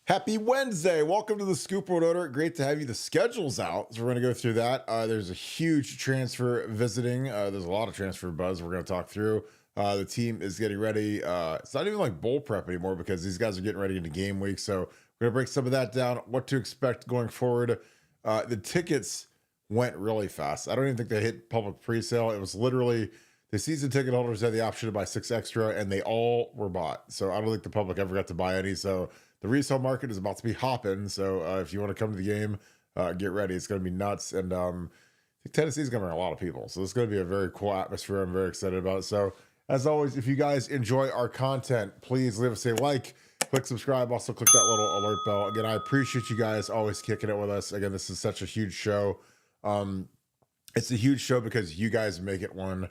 Happy Wednesday. Welcome to the Scoop Order. Great to have you. The schedule's out, so we're going to go through that. There's a huge transfer visiting. There's a lot of transfer buzz we're going to talk through. The team is getting ready. It's not even like bowl prep anymore because these guys are getting ready into game week. So we're going to break some of that down, what to expect going forward. The tickets went really fast. I don't even think they hit public pre-sale. It was literally the season ticket holders had the option to buy 6 extra, and they all were bought. So I don't think the public ever got to buy any. So the resale market is about to be hopping. So if you want to come to the game, get ready. It's going to be nuts. And I think Tennessee's going to bring a lot of people. So this is going to be a very cool atmosphere. I'm very excited about it. So as always, if you guys enjoy our content, please leave us a like, click subscribe. Also click that little alert bell. Again, I appreciate you guys always kicking it with us. Again, this is such a huge show. It's a huge show because you guys make it one.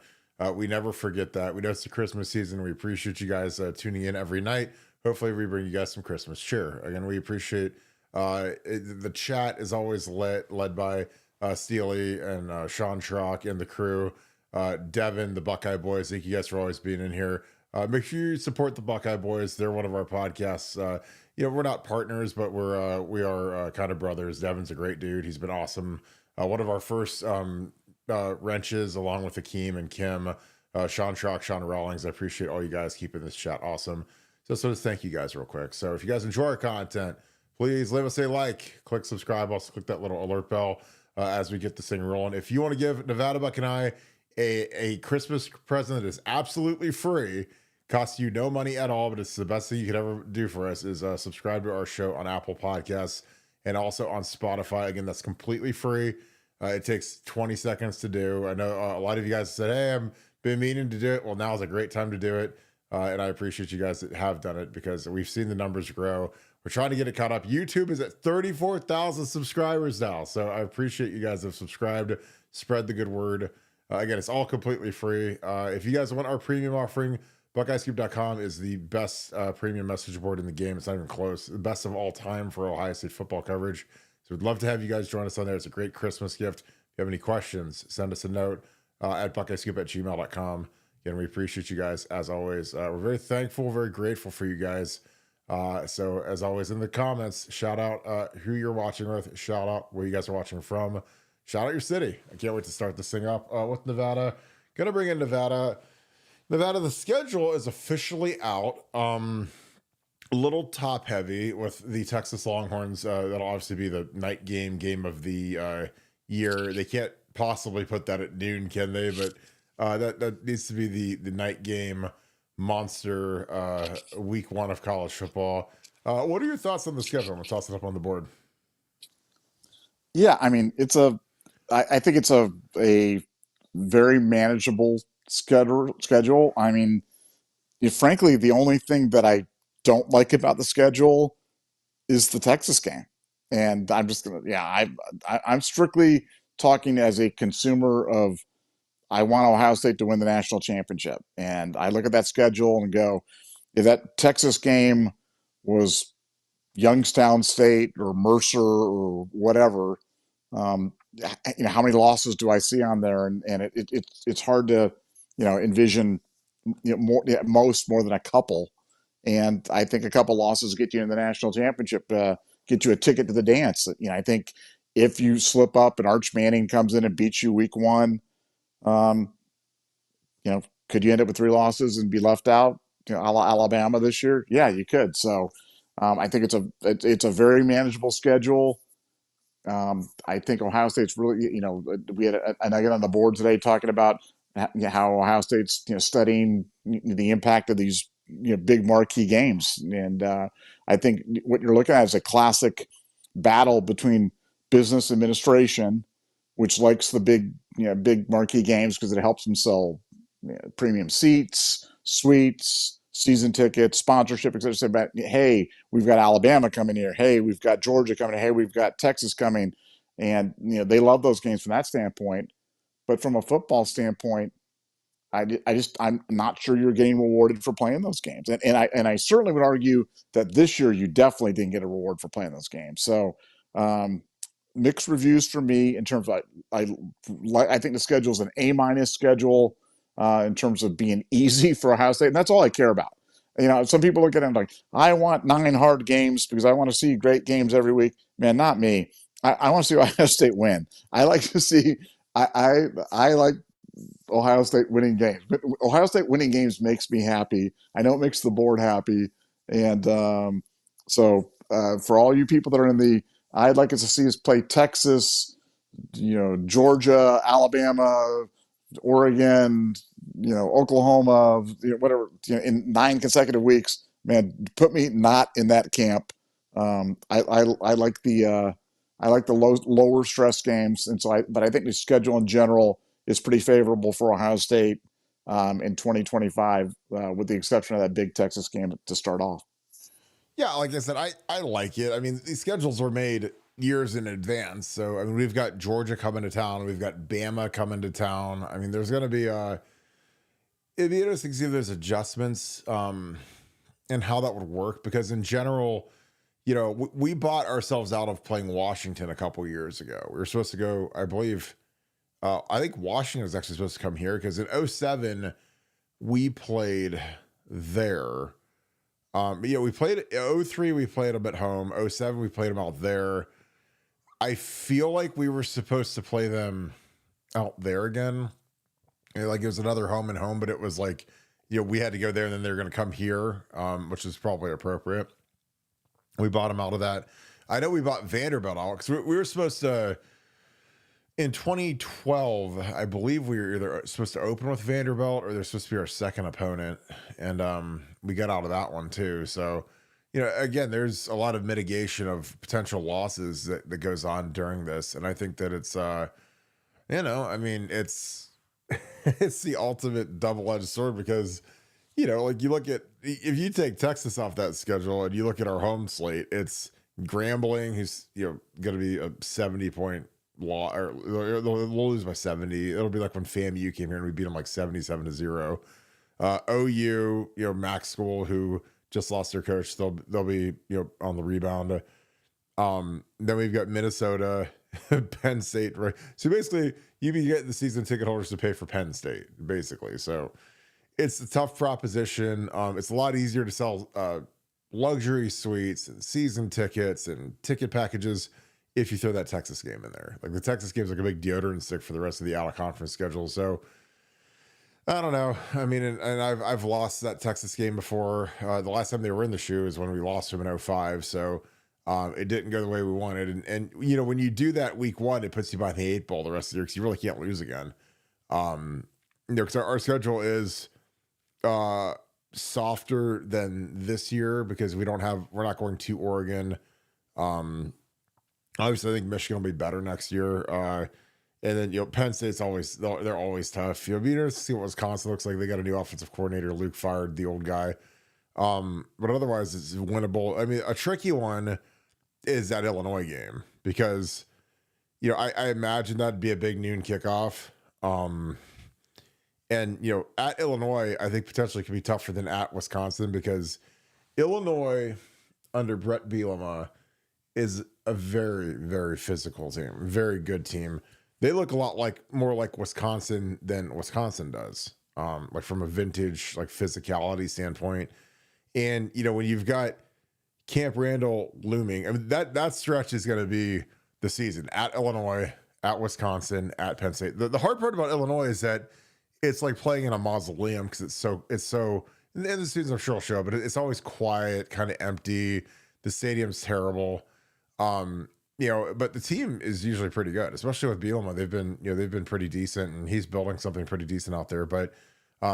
We never forget that. We know it's the Christmas season. We appreciate you guys tuning in every night. Hopefully we bring you guys some Christmas cheer. Again, we appreciate the chat is always led by Steely and Sean Schrock and the crew. Devin, the Buckeye Boys. Thank you guys for always being in here. Make sure you support the Buckeye Boys. They're one of our podcasts. We're not partners, but we are kind of brothers. Devin's a great dude. He's been awesome. One of our first wrenches, along with Akeem and Kim, Sean Schrock, Sean Rawlings. I appreciate all you guys keeping this chat awesome. So just thank you guys real quick. So if you guys enjoy our content, please leave us a like, click subscribe, also click that little alert bell as we get this thing rolling. If you want to give Nevadabuck and I a Christmas present that is absolutely free, costs you no money at all, but it's the best thing you could ever do for us, is subscribe to our show on Apple Podcasts and also on Spotify. Again, that's completely free. It takes 20 seconds to do. I know a lot of you guys said, hey, I've been meaning to do it. Well, now is a great time to do it. And I appreciate you guys that have done it because we've seen the numbers grow. We're trying to get it caught up. YouTube is at 34,000 subscribers now. So I appreciate you guys have subscribed. Spread the good word. Again, it's all completely free. If you guys want our premium offering, BuckeyeScoop.com is the best premium message board in the game. It's not even close. The best of all time for Ohio State football coverage. So we'd love to have you guys join us on there. It's a great Christmas gift. If you have any questions, send us a note at BuckeyeScoop@gmail.com. Again, we appreciate you guys as always. We're very thankful, very grateful for you guys. So as always in the comments, shout out who you're watching with, shout out where you guys are watching from, shout out your city. I can't wait to start this thing up with Nevada. Gonna bring in Nevada. The schedule is officially out. A little top heavy with the Texas Longhorns. That'll obviously be the night game of the year. They can't possibly put that at noon, can they? But that needs to be the night game monster week one of college football. What are your thoughts on the schedule? I'm gonna toss it up on the board. Yeah, I mean, I think it's a very manageable schedule. I mean, frankly, the only thing that I don't like about the schedule is the Texas game. And I'm just gonna, yeah, I'm strictly talking as a consumer of, I want Ohio State to win the national championship. And I look at that schedule and go, if that Texas game was Youngstown State or Mercer or whatever, how many losses do I see on there? And it's hard to, envision more, more than a couple. And I think a couple losses get you in the national championship, get you a ticket to the dance. I think if you slip up and Arch Manning comes in and beats you week one, could you end up with 3 losses and be left out? A la Alabama this year? Yeah, you could. So I think it's a very manageable schedule. I think Ohio State's really, we had a nugget on the board today talking about how Ohio State's, studying the impact of these, big marquee games. And I think what you're looking at is a classic battle between business administration, which likes the big marquee games because it helps them sell premium seats, suites, season tickets, sponsorship, etc. Say about, hey, we've got Alabama coming here. Hey, we've got Georgia coming. Hey, we've got Texas coming. And, they love those games from that standpoint. But from a football standpoint, I'm not sure you're getting rewarded for playing those games. And I certainly would argue that this year you definitely didn't get a reward for playing those games. So mixed reviews for me in terms of I think the schedule is an A- schedule in terms of being easy for Ohio State. And that's all I care about. Some people look at it like, I want 9 hard games because I want to see great games every week. Man, not me. I want to see Ohio State win. I like to see. I like Ohio State winning games. But Ohio State winning games makes me happy. I know it makes the board happy, and for all you people that are in the, I'd like us to see us play Texas, Georgia, Alabama, Oregon, Oklahoma, whatever, in 9 consecutive weeks. Man, put me not in that camp. I like the lower stress games, and but I think the schedule in general is pretty favorable for Ohio State in 2025, with the exception of that big Texas game to start off. Yeah, like I said, I like it. I mean, these schedules were made years in advance. So, I mean, we've got Georgia coming to town. We've got Bama coming to town. I mean, there's going to be it'd be interesting to see if there's adjustments and how that would work. Because in general, we bought ourselves out of playing Washington a couple years ago. We were supposed to go, I believe, I think Washington was actually supposed to come here because in 2007, we played there. We played 2003, we played them at home. 2007, we played them out there. I feel like we were supposed to play them out there again. Like it was another home and home, but it was like, we had to go there and then they're going to come here, which is probably appropriate. We bought them out of that. I know we bought Vanderbilt out because we were supposed to, in 2012, I believe we were either supposed to open with Vanderbilt or they're supposed to be our second opponent. And we got out of that one too. So, again, there's a lot of mitigation of potential losses that goes on during this. And I think that it's, I mean, it's, it's the ultimate double-edged sword because, like you look at, if you take Texas off that schedule and you look at our home slate, it's Grambling, who's, going to be a 70-point law, or we'll lose by 70. It'll be like when FAMU came here and we beat them like 77-0. OU, Max School, who just lost their coach, they'll be on the rebound. Then we've got Minnesota, Penn State, right? So basically, you be getting the season ticket holders to pay for Penn State, basically. So it's a tough proposition. It's a lot easier to sell luxury suites and season tickets and ticket packages if you throw that Texas game in there. Like the Texas game is like a big deodorant stick for the rest of the out of conference schedule. So I don't know. I mean, and I've lost that Texas game before. The last time they were in the shoe is when we lost them in 2005. So it didn't go the way we wanted. And when you do that week one, it puts you behind the 8 ball the rest of the year because you really can't lose again. Because our schedule is softer than this year because we're not going to Oregon. Obviously, I think Michigan will be better next year. And then, Penn State's they're always tough. It'll be interesting to see what Wisconsin looks like. They got a new offensive coordinator. Luke fired the old guy. But otherwise, it's winnable. I mean, a tricky one is that Illinois game because, I imagine that'd be a big noon kickoff. And, at Illinois, I think potentially could be tougher than at Wisconsin because Illinois under Brett Bielema is a very, very physical team, very good team. They look a lot more like Wisconsin than Wisconsin does, like from a vintage, like physicality standpoint. And, when you've got Camp Randall looming, I mean, that stretch is going to be the season at Illinois, at Wisconsin, at Penn State. The hard part about Illinois is that it's like playing in a mausoleum because it's so, and the students I'm sure will show, but it's always quiet, kind of empty. The stadium's terrible. But the team is usually pretty good, especially with Bielema. They've been pretty decent, and he's building something pretty decent out there. But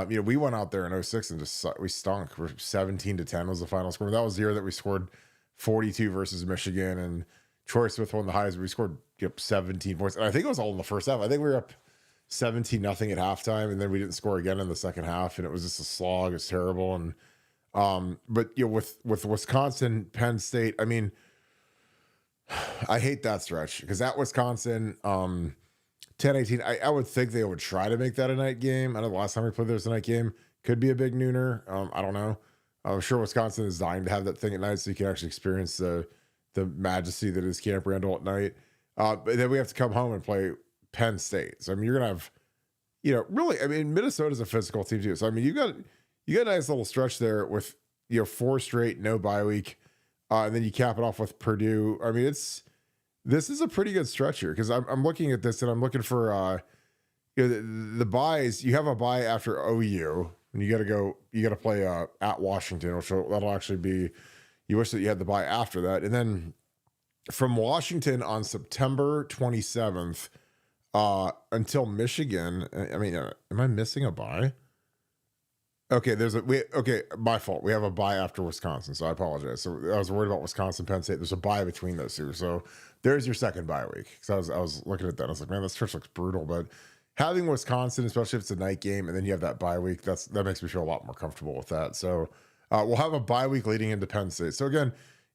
we went out there in 2006 and we stunk. We're 17-10 was the final score. That was the year that we scored 42 versus Michigan, and Troy Smith won the highest. We scored 17 points, and I think it was all in the first half. I think we were up 17-0 at halftime, and then we didn't score again in the second half, and it was just a slog. It's terrible. And but with Wisconsin, Penn State, I mean, I hate that stretch because at Wisconsin, 10-18, I would think they would try to make that a night game. I know the last time we played there was a night game. Could be a big nooner. I don't know. I'm sure Wisconsin is dying to have that thing at night so you can actually experience the majesty that is Camp Randall at night. But then we have to come home and play Penn State. So, I mean, you're going to have, really, I mean, Minnesota's a physical team too. So, I mean, you got a nice little stretch there with 4 straight, no bye week. And then you cap it off with Purdue. I mean, this is a pretty good stretch here because I'm looking at this and I'm looking for the buys. You have a bye after OU, and you got to play at Washington, which that'll actually be. You wish that you had the bye after that, and then from Washington on September 27th until Michigan. I mean, am I missing a bye? Okay, okay, my fault. We have a bye after Wisconsin, so I apologize. So I was worried about Wisconsin, Penn State. There's a bye between those two. So there's your second bye week. Because I was looking at that. I was like, man, this stretch looks brutal. But having Wisconsin, especially if it's a night game, and then you have that bye week, that makes me feel a lot more comfortable with that. So we'll have a bye week leading into Penn State. So again,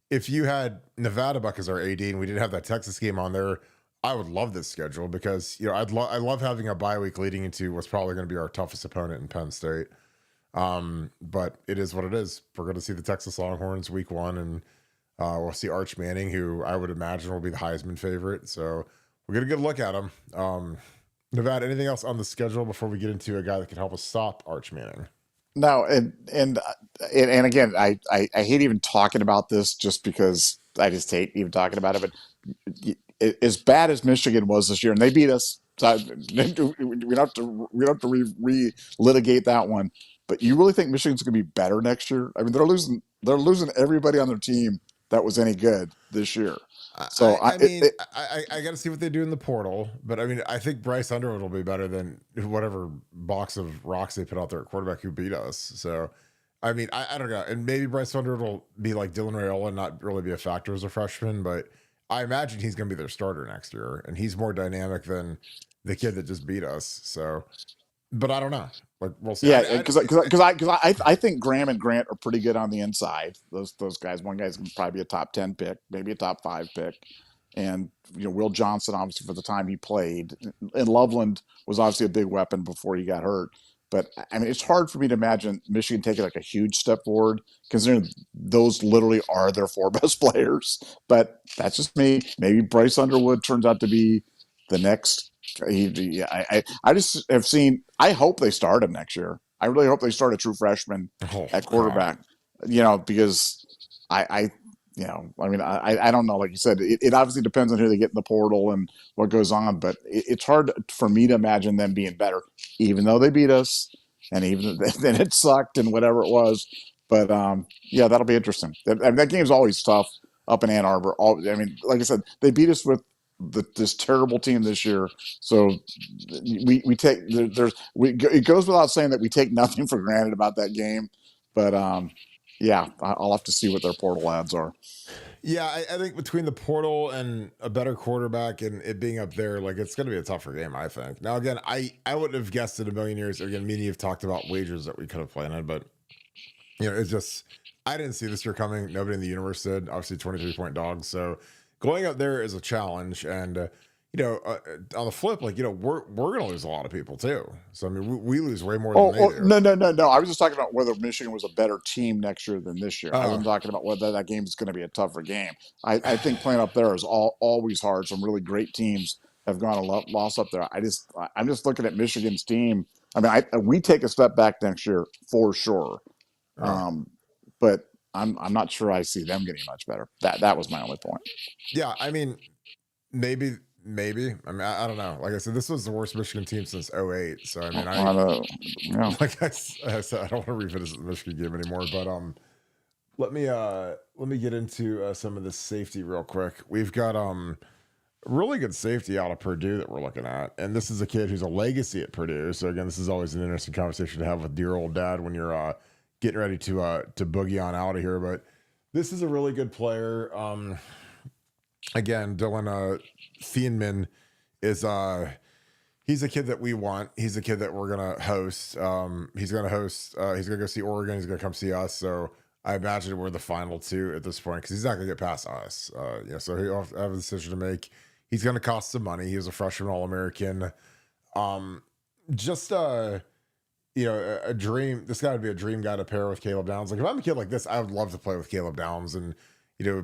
if you had Nevadabuck as our AD and we didn't have that Texas game on there, I would love this schedule because I love having a bye week leading into what's probably going to be our toughest opponent in Penn State. But it is what it is. We're going to see the Texas Longhorns week 1, and we'll see Arch Manning, who I would imagine will be the Heisman favorite. So we're going to get a look at him. Nevada, anything else on the schedule before we get into a guy that can help us stop Arch Manning? No, and again, I hate even talking about this just because I just hate even talking about it. But as bad as Michigan was this year, and they beat us, so we don't have to relitigate that one. But you really think Michigan's going to be better next year? I mean, they're losing everybody on their team that was any good this year. So I got to see what they do in the portal, but I mean, I think Bryce Underwood will be better than whatever box of rocks they put out there at quarterback who beat us. So, I mean, I don't know, and maybe Bryce Underwood will be like Dylan Raiola and not really be a factor as a freshman, but I imagine he's going to be their starter next year, and he's more dynamic than the kid that just beat us. So, but I don't know. Like we'll see. Yeah, because I think Graham and Grant are pretty good on the inside. Those guys. One guy's going to probably be a top 10 pick, maybe a top 5 pick, and Will Johnson obviously for the time he played, and Loveland was obviously a big weapon before he got hurt. But I mean, it's hard for me to imagine Michigan taking like a huge step forward, considering those literally are their 4 best players. But that's just me. Maybe Bryce Underwood turns out to be the next. I just have seen. I hope they start him next year. I really hope they start a true freshman at quarterback. Because I mean, I don't know. Like you said, it obviously depends on who they get in the portal and what goes on. But it's hard for me to imagine them being better, even though they beat us, and even then it sucked and whatever it was. But yeah, that'll be interesting. That game's always tough up in Ann Arbor. I mean, like I said, they beat us with this terrible team this year. So we take it goes without saying that we take nothing for granted about that game. But yeah, I'll have to see what their portal ads are. Yeah, I think between the portal and a better quarterback and it being up there, like it's going to be a tougher game, I think. Now, again, I wouldn't have guessed in a million years. Again, me and you have talked about wagers that we could have planted, but it's just I didn't see this year coming. Nobody in the universe did. Obviously, 23-point dogs. So going up there is a challenge, and on the flip, like we're gonna lose a lot of people too. So I mean, we lose way more than they do. No. I was just talking about whether Michigan was a better team next year than this year. I wasn't talking about whether that game is going to be a tougher game. I think playing up there is always hard. Some really great teams have gone and lost up there. I'm just looking at Michigan's team. I mean, we take a step back next year for sure, but I'm not sure I see them getting much better. That was my only point. Yeah, I mean, maybe. I mean, I don't know. Like I said, this was the worst Michigan team since 2008. So I mean, like I said, I don't want to revisit the Michigan game anymore. But let me get into some of this safety real quick. We've got really good safety out of Purdue that we're looking at, and this is a kid who's a legacy at Purdue. So again, this is always an interesting conversation to have with dear old dad when you're getting ready to boogie on out of here. But this is a really good player. Again, Dylan Thienman is he's a kid that we want. He's a kid that we're gonna host. He's gonna go see Oregon. He's gonna come see us. So I imagine we're the final 2 at this point because he's not gonna get past us. So he'll have a decision to make. He's gonna cost some money. He was a freshman All-American. A dream. This guy would be a dream guy to pair with Caleb Downs. Like if I'm a kid like this, I would love to play with Caleb Downs and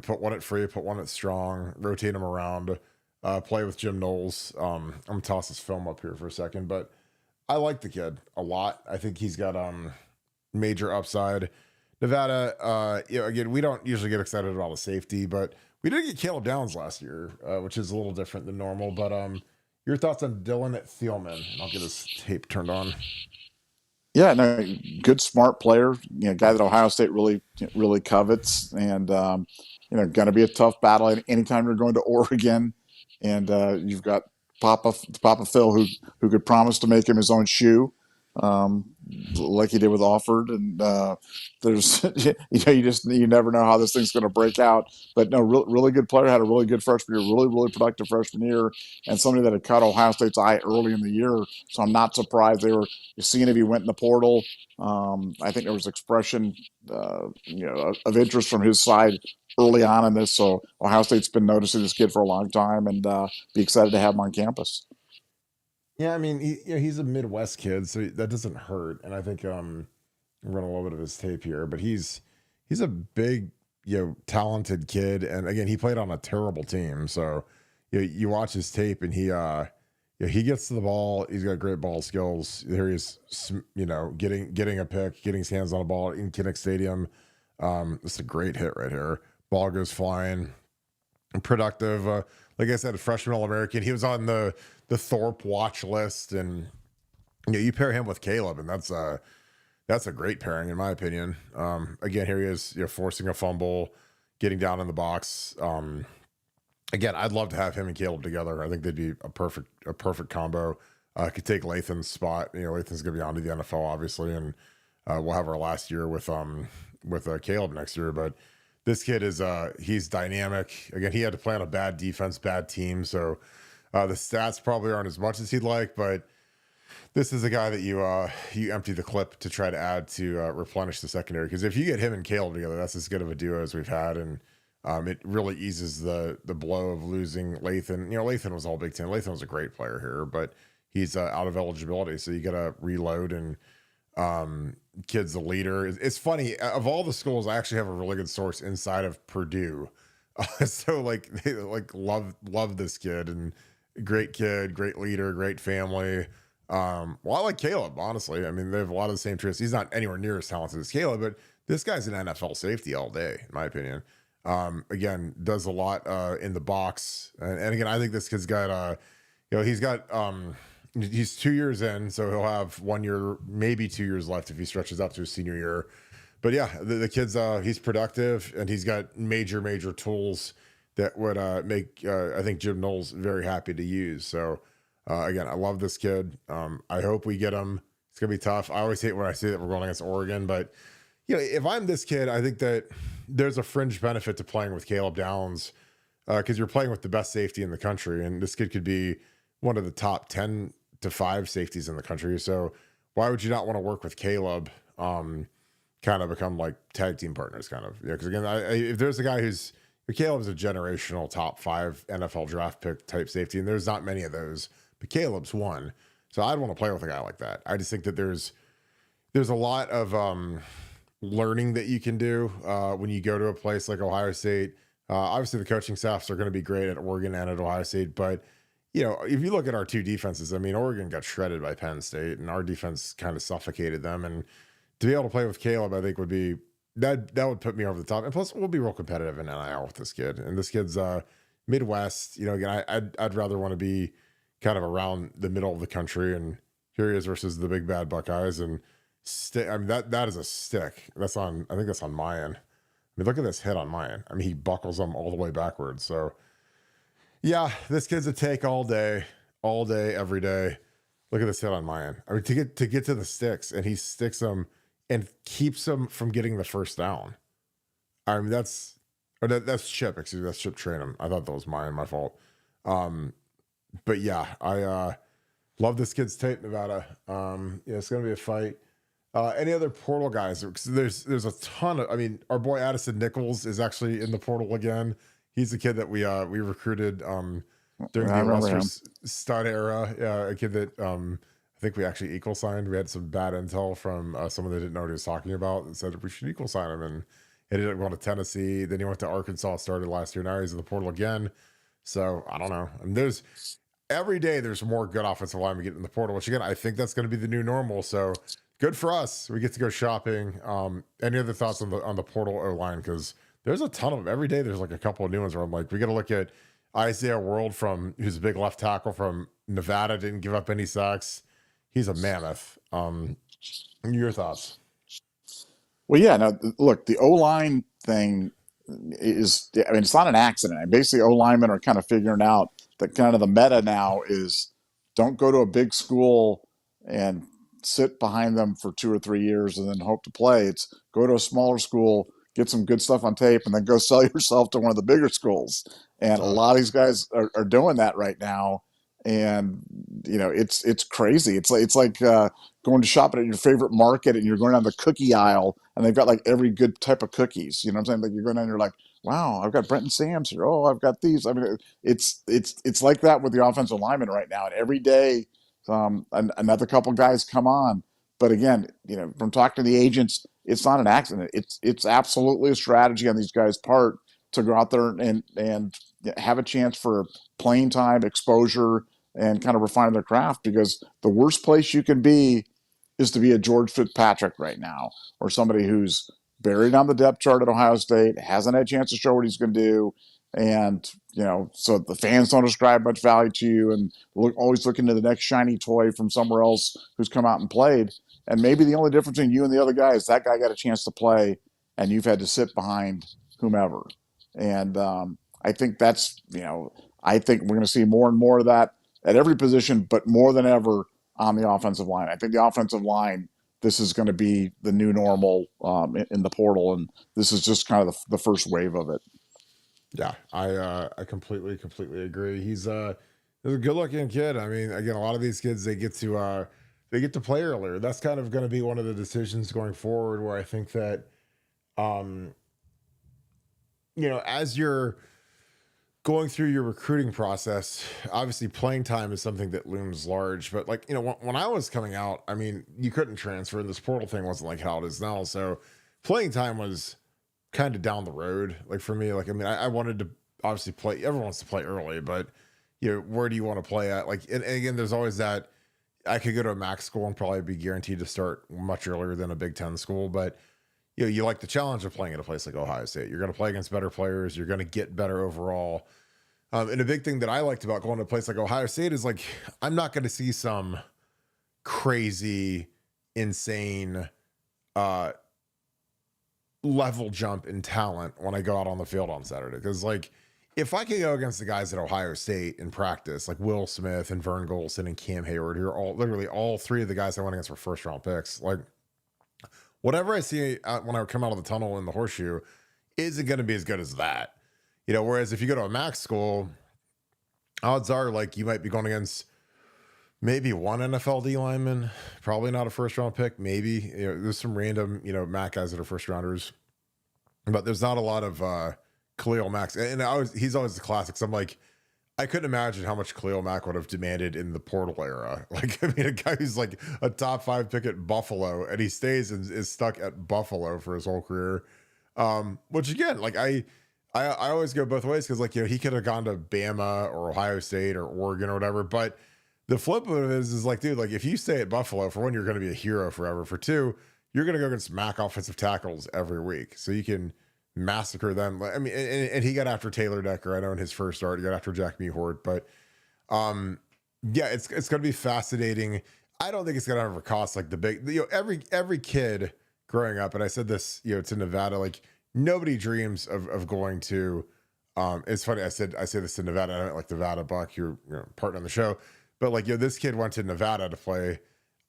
put one at free, put one at strong, rotate him around, play with Jim Knowles. I'm gonna toss his film up here for a second, but I like the kid a lot. I think he's got major upside. Nevada, again, we don't usually get excited about a safety, but we did get Caleb Downs last year, which is a little different than normal. But your thoughts on Dylan Thielman? And I'll get his tape turned on. Yeah, no, good, smart player. Guy that Ohio State really covets, and going to be a tough battle anytime you're going to Oregon, and you've got Papa Phil who could promise to make him his own shoe, um, like he did with Offord, and there's you never know how this thing's going to break out. But no, really good player, had a really good freshman year, really productive freshman year, and somebody that had caught Ohio State's eye early in the year. So I'm not surprised they were seeing if he went in the portal. I think there was expression, of interest from his side early on in this. So Ohio State's been noticing this kid for a long time, and be excited to have him on campus. Yeah, I mean, he's a Midwest kid, so that doesn't hurt. And I think I'm running a little bit of his tape here, but he's a big, talented kid. And again, he played on a terrible team, so you watch his tape, and he gets to the ball. He's got great ball skills. Here he is, getting a pick, getting his hands on a ball in Kinnick Stadium. It's a great hit right here. Ball goes flying. Productive. Like I said, a freshman All-American. He was on the Thorpe watch list, and you pair him with Caleb, and that's a great pairing in my opinion. Again, here he is, forcing a fumble, getting down in the box. Again, I'd love to have him and Caleb together. I think they'd be a perfect combo. Could take Lathan's spot. Lathan's gonna be on to the NFL, obviously, and we'll have our last year with Caleb next year. But this kid is he's dynamic. Again, he had to play on a bad defense, bad team, so the stats probably aren't as much as he'd like. But this is a guy that you empty the clip to try to add to replenish the secondary. Because if you get him and Caleb together, that's as good of a duo as we've had, and it really eases the blow of losing Lathan. Lathan was all Big Ten. Lathan was a great player here, but he's out of eligibility, so you got to reload. And kid's the leader. It's funny, of all the schools, I actually have a really good source inside of Purdue. So they love this kid, and great kid, great leader, great family. Well, I like Caleb, honestly. I mean, they have a lot of the same traits. He's not anywhere near as talented as Caleb, but this guy's an NFL safety all day, in my opinion. Again, does a lot in the box. And again, I think this kid's got he's 2 years in, so he'll have 1 year, maybe 2 years left if he stretches out to his senior year. But yeah, the kid's he's productive, and he's got major tools that would make I think Jim Knowles very happy to use. So again, I love this kid. I hope we get him. It's gonna be tough. I always hate when I say that we're going against Oregon, but if I'm this kid, I think that there's a fringe benefit to playing with Caleb Downs, because you're playing with the best safety in the country, and this kid could be one of the top 10 to 5 safeties in the country. So why would you not want to work with Caleb? Kind of become like tag team partners, kind of. Because again, if there's a guy Caleb's a generational top 5 NFL draft pick type safety, and there's not many of those, but Caleb's one. So I'd want to play with a guy like that. I just think that there's a lot of learning that you can do when you go to a place like Ohio State. Obviously, the coaching staffs are going to be great at Oregon and at Ohio State, but if you look at our two defenses, I mean, Oregon got shredded by Penn State, and our defense kind of suffocated them. And to be able to play with Caleb, I think would be that would put me over the top. And plus, we'll be real competitive in NIL with this kid. And this kid's Midwest. Again, I'd rather want to be kind of around the middle of the country. And here he is versus the big bad Buckeyes. And I mean, that is a stick. I think that's on Mayan. I mean, look at this hit on Mayan. I mean, he buckles them all the way backwards. So yeah, this kid's a take all day, every day. Look at this hit on Mayan. I mean, to get to the sticks, and he sticks them and keeps them from getting the first down. I mean, that's Chip. Excuse me, that's Chip Trainum. I thought that was my fault. But yeah, I love this kid's tape, Nevada. It's gonna be a fight. Any other portal guys? There's a ton of. I mean, our boy Addison Nichols is actually in the portal again. He's the kid that we recruited during the Lester Stud era. Yeah, a kid that I think we actually equal signed. We had some bad intel from someone that didn't know what he was talking about and said we should equal sign him, and he ended up going to Tennessee. Then he went to Arkansas, started last year. Now he's in the portal again. So I don't know. And every day there's more good offensive linemen getting in the portal, which again, I think that's going to be the new normal. So good for us. We get to go shopping. Any other thoughts on the portal O line? Because there's a ton of them every day. There's like a couple of new ones where I'm like, we got to look at Isaiah World who's a big left tackle from Nevada, didn't give up any sacks. He's a mammoth. Your thoughts? Well, yeah. No, look, the O line thing is, I mean, it's not an accident. Basically, O linemen are kind of figuring out that kind of the meta now is don't go to a big school and sit behind them for 2 or 3 years and then hope to play. It's go to a smaller school, get some good stuff on tape, and then go sell yourself to one of the bigger schools. And a lot of these guys are doing that right now. And it's crazy. It's like going to shopping at your favorite market and you're going down the cookie aisle and they've got like every good type of cookies. You know what I'm saying? Like you're going down and you're like, wow, I've got Brent and Sam's here. Oh, I've got these. I mean, it's like that with the offensive lineman right now. And every day, another couple guys come on. But again, from talking to the agents, it's not an accident. It's absolutely a strategy on these guys' part to go out there and have a chance for playing time, exposure, and kind of refine their craft, because the worst place you can be is to be a George Fitzpatrick right now, or somebody who's buried on the depth chart at Ohio State, hasn't had a chance to show what he's going to do. And, so the fans don't ascribe much value to you and always looking to the next shiny toy from somewhere else who's come out and played. And maybe the only difference between you and the other guy is that guy got a chance to play and you've had to sit behind whomever. And I think I think we're going to see more and more of that at every position, but more than ever on the offensive line. I think the offensive line, this is going to be the new normal in the portal, and this is just kind of the first wave of it. Yeah, I completely agree. He's a good-looking kid. I mean, again, a lot of these kids they get to play earlier. That's kind of going to be one of the decisions going forward, where I think that, as you're going through your recruiting process, obviously playing time is something that looms large. But when I was coming out, I mean, you couldn't transfer, and this portal thing wasn't like how it is now. So playing time was kind of down the road. Like for me, I wanted to obviously play. Everyone wants to play early, but where do you want to play at? And again, there's always that. I could go to a MAC school and probably be guaranteed to start much earlier than a Big Ten school, but you like the challenge of playing at a place like Ohio State. You're going to play against better players. You're going to get better overall. And a big thing that I liked about going to a place like Ohio State is I'm not going to see some crazy, insane level jump in talent when I go out on the field on Saturday. Because if I could go against the guys at Ohio State in practice, like Will Smith and Vern Golson and Cam Hayward, who are literally all three of the guys I went against were first round picks. Whatever I see when I come out of the tunnel in the horseshoe isn't going to be as good as that. Whereas if you go to a MAC school, odds are you might be going against maybe one NFL D lineman, probably not a first round pick. Maybe there's some random MAC guys that are first rounders, but there's not a lot of Khalil Mack. And he's always the classics. I couldn't imagine how much Khalil Mack would have demanded in the portal era. A guy who's a top 5 pick at Buffalo, and he stays and is stuck at Buffalo for his whole career. Which again, I always go both ways, because he could have gone to Bama or Ohio State or Oregon or whatever. But the flip of it is dude, if you stay at Buffalo, for one, you're going to be a hero forever. For two, you're going to go against MAC offensive tackles every week, so you can massacre them. I mean, and he got after Taylor Decker, I know, in his first start. He got after Jack Mehort, but yeah, it's going to be fascinating. I don't think it's going to ever cost the big, every kid growing up, and I said this, to Nevada, nobody dreams of going to, it's funny, I say this to Nevada, I don't Nevadabuck, your partner on the show, but this kid went to Nevada to play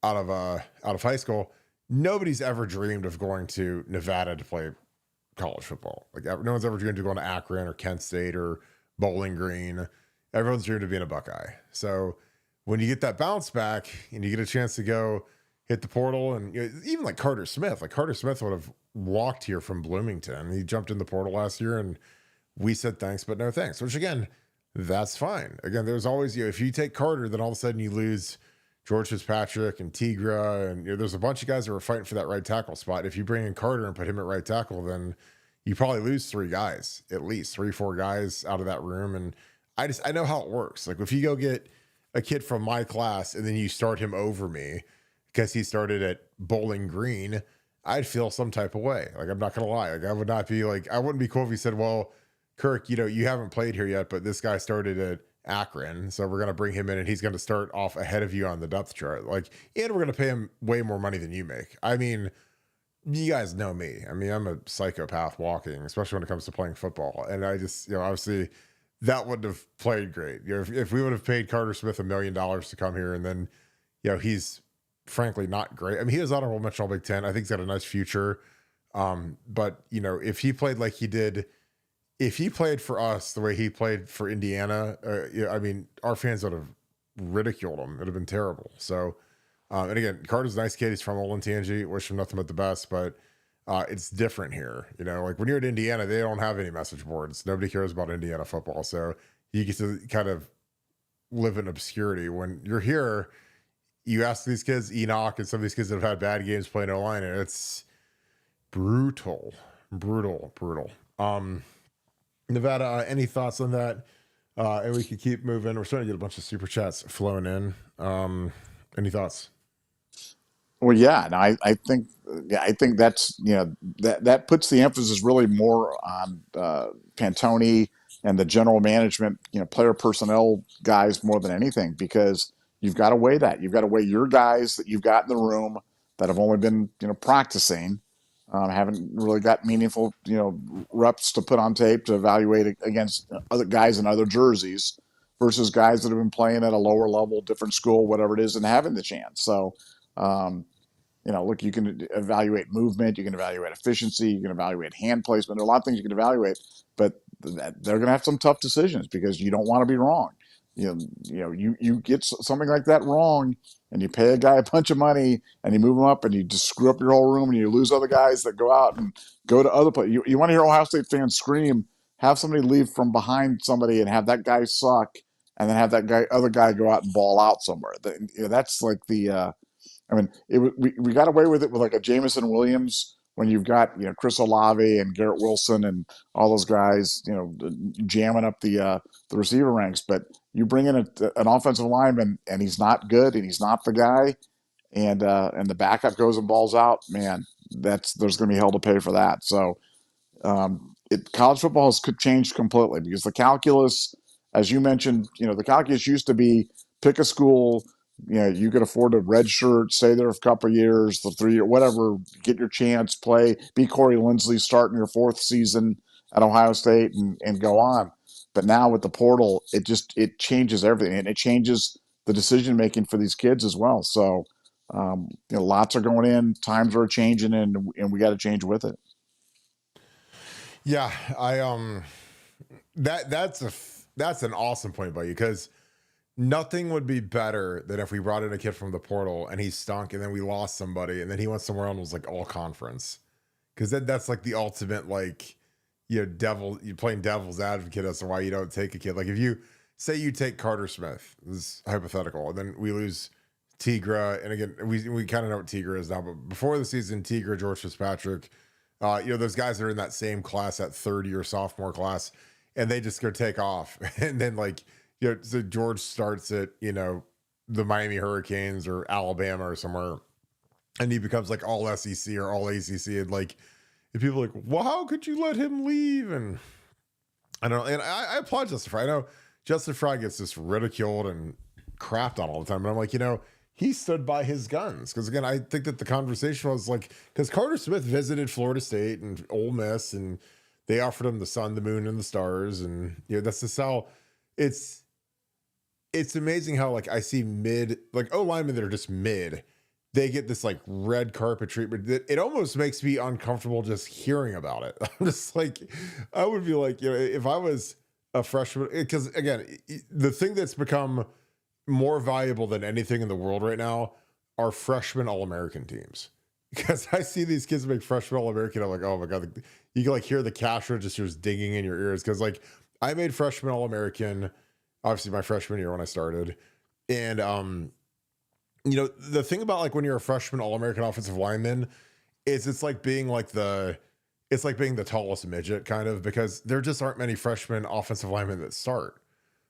out of high school. Nobody's ever dreamed of going to Nevada to play college football. No one's ever dreamed of going to Akron or Kent State or Bowling Green. Everyone's dreamed of being a Buckeye. So when you get that bounce back and you get a chance to go hit the portal, and even Carter Smith, Carter Smith would have walked here from Bloomington. He jumped in the portal last year, and we said thanks, but no thanks, which again, that's fine. Again, there's always, if you take Carter, then all of a sudden you lose George Fitzpatrick and Tigra, and there's a bunch of guys that were fighting for that right tackle spot. If you bring in Carter and put him at right tackle, then you probably lose 3 guys, at least 3-4 guys out of that room. And I know how it works. If you go get a kid from my class and then you start him over me, because he started at Bowling Green, I'd feel some type of way. Like, I'm not gonna lie. Like, I would not be like, I wouldn't be cool if he said, well, Kirk, you haven't played here yet, but this guy started at Akron, so we're gonna bring him in and he's gonna start off ahead of you on the depth chart. Like, and we're gonna pay him way more money than you make. I mean, you guys know me. I mean, I'm a psychopath walking, especially when it comes to playing football. And I just, obviously that wouldn't have played great. If we would have paid Carter Smith $1 million to come here and then, he's frankly not great. I mean, he was honorable mention all Big Ten. I think he's got a nice future. But if he played like he did, if he played for us the way he played for Indiana, I mean, our fans would have ridiculed him. It'd have been terrible. So, and again, Carter's a nice kid. He's from Olentangy. Wish him nothing but the best, but it's different here. Like when you're at Indiana, they don't have any message boards. Nobody cares about Indiana football. So you get to kind of live in obscurity. When you're here, you ask these kids, Enoch and some of these kids that have had bad games playing O-line, and it's brutal. Nevada, any thoughts on that? And we can keep moving. We're starting to get a bunch of super chats flowing in. Any thoughts? Well, yeah, and I think that's that puts the emphasis really more on Pantoni and the general management, player personnel guys more than anything, because you've got to weigh that. You've got to weigh your guys that you've got in the room that have only been practicing, haven't really got meaningful reps to put on tape to evaluate against other guys in other jerseys, versus guys that have been playing at a lower level, different school, whatever it is, and having the chance. So. Look, you can evaluate movement, you can evaluate efficiency, you can evaluate hand placement. There are a lot of things you can evaluate, but they're going to have some tough decisions because you don't want to be wrong. You get something like that wrong, and you pay a guy a bunch of money, and you move him up, and you just screw up your whole room, and you lose other guys that go out and go to other places. You want to hear Ohio State fans scream? Have somebody leave from behind somebody and have that guy suck, and then have that other guy go out and ball out somewhere. That's like the. I mean, we got away with it with like a Jameson Williams when you've got Chris Olave and Garrett Wilson and all those guys jamming up the receiver ranks. But you bring in an offensive lineman and he's not good and he's not the guy, and the backup goes and balls out. Man, there's going to be hell to pay for that. So college football has changed completely because the calculus, as you mentioned, the calculus used to be pick a school. You could afford a red shirt, stay there for a couple of years, the 3 year, whatever, get your chance, play, be Corey Linsley, starting your 4th season at Ohio State and go on. But now with the portal, it changes everything, and it changes the decision making for these kids as well. So, lots are going in, times are changing, and we got to change with it. Yeah, that's an awesome point by you, because nothing would be better than if we brought in a kid from the portal and he stunk, and then we lost somebody, and then he went somewhere else and was like all conference, because that's like the ultimate, like, you're playing devil's advocate as to why you don't take a kid. Like if you say you take Carter Smith, this is hypothetical, and then we lose Tigra, and again we kind of know what Tigra is now, but before the season, Tigra, George Fitzpatrick, those guys that are in that same class, that third year sophomore class, and they just go take off, and then like. So George starts at, the Miami Hurricanes or Alabama or somewhere, and he becomes like all SEC or all ACC. And like, if people are like, well, how could you let him leave? And I don't know. And I applaud Justin Fry. I know Justin Fry gets just ridiculed and crapped on all the time. But I'm like, he stood by his guns. Because again, I think that the conversation was like, because Carter Smith visited Florida State and Ole Miss, and they offered him the sun, the moon, and the stars. And, that's the sell. It's amazing how, like, I see linemen that are just mid, they get this like red carpet treatment that it almost makes me uncomfortable just hearing about it. I'm just like, I would be like, if I was a freshman, because again, the thing that's become more valuable than anything in the world right now are freshman All-American teams. Because I see these kids make freshman All-American, I'm like, oh my God, you can like hear the cash registers dinging in your ears. Because like I made freshman All-American, obviously my freshman year when I started. And, the thing about like when you're a freshman All-American offensive lineman is it's like being the tallest midget kind of, because there just aren't many freshman offensive linemen that start.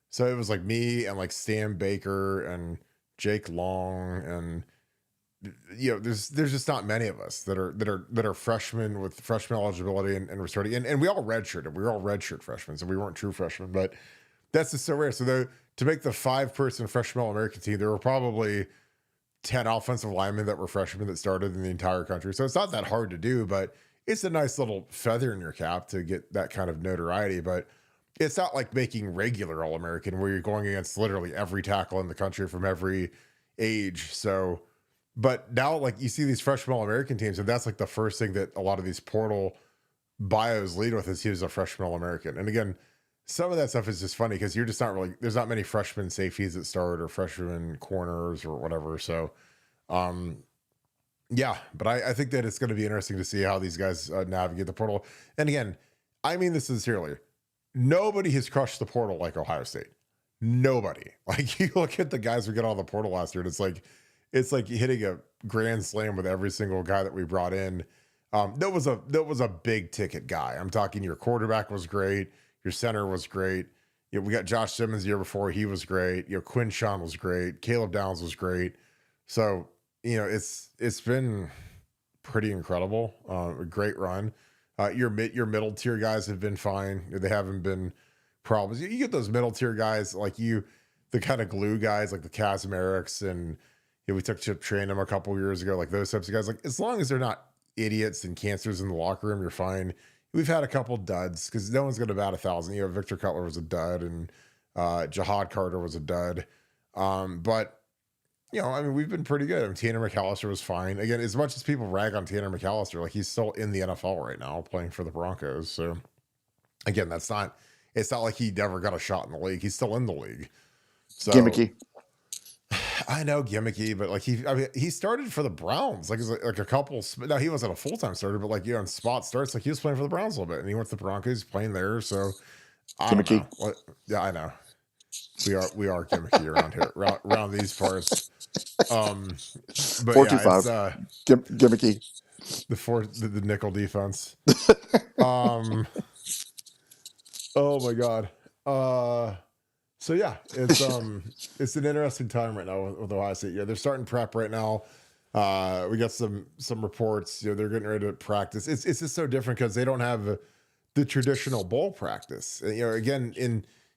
So it was like me and like Stan Baker and Jake Long and there's just not many of us that are freshmen with freshman eligibility and we're starting, and we all redshirted. We were all redshirt freshmen, so we weren't true freshmen, but that's just so rare. So to make the 5-person freshman All-American team, there were probably 10 offensive linemen that were freshmen that started in the entire country. So it's not that hard to do, but it's a nice little feather in your cap to get that kind of notoriety. But it's not like making regular All-American where you're going against literally every tackle in the country from every age. So, but now like you see these freshman All-American teams, and that's like the first thing that a lot of these portal bios lead with is he was a freshman All-American. And again, some of that stuff is just funny because you're just not really, there's not many freshman safeties that start or freshman corners or whatever. So, yeah, but I think that it's going to be interesting to see how these guys navigate the portal. And again, I mean this sincerely. Nobody has crushed the portal like Ohio State. Nobody. Like you look at the guys we got on the portal last year, and it's like hitting a grand slam with every single guy that we brought in. That was a big ticket guy. I'm talking your quarterback was great, your center was great. We got Josh Simmons the year before, he was great. Quinn Sean was great, Caleb Downs was great. So it's been pretty incredible. A great run. Your middle tier guys have been fine. They haven't been problems. You get those middle tier guys like the kind of glue guys like the Kazmareks, and we took Chip Trainum a couple years ago, like those types of guys. Like as long as they're not idiots and cancers in the locker room, you're fine. We've had a couple duds because no one's going to bat 1,000. Victor Cutler was a dud, and Jahad Carter was a dud. But we've been pretty good. Tanner McAllister was fine. Again, as much as people rag on Tanner McAllister, like he's still in the NFL right now playing for the Broncos. So again, it's not like he never got a shot in the league. He's still in the league. So Gimmicky. I know gimmicky, but like he started for the Browns, like a couple. Now he wasn't a full-time starter, but like, in spot starts, like he was playing for the Browns a little bit, and he went to the Broncos playing there. So I don't know. Yeah, I know. We are gimmicky around here, around these parts. But 4-5. Yeah, it's Gimmicky. The nickel defense. Oh my God. So yeah, it's an interesting time right now with Ohio State. They're starting prep right now. We got some reports. They're getting ready to practice. It's just so different because they don't have the traditional bowl practice. Again,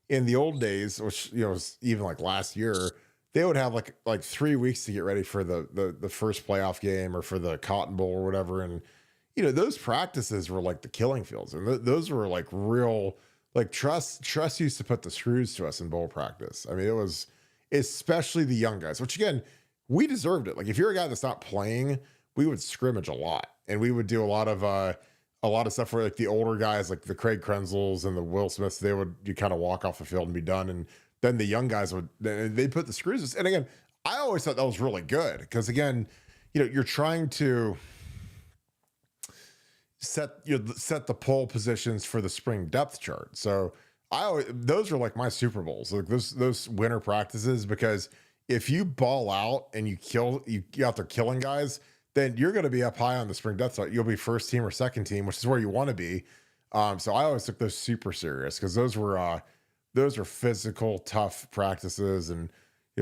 in the old days, which was even like last year, they would have like 3 weeks to get ready for the first playoff game or for the Cotton Bowl or whatever. And those practices were like the killing fields, and those were like real. Like Truss used to put the screws to us in bowl practice. I mean, it was especially the young guys, which again, we deserved it. Like if you're a guy that's not playing, we would scrimmage a lot, and we would do a lot of stuff where like the older guys, like the Craig Krenzels and the Will Smiths, you kind of walk off the field and be done. And then the young guys they put the screws. And again, I always thought that was really good because again, you're trying to set the pole positions for the spring depth chart. So those are like my Super Bowls, like those winter practices, because if you ball out and you out there killing guys, then you're going to be up high on the spring depth chart. You'll be first team or second team, which is where you want to be. So I always took those super serious because those were physical, tough practices, and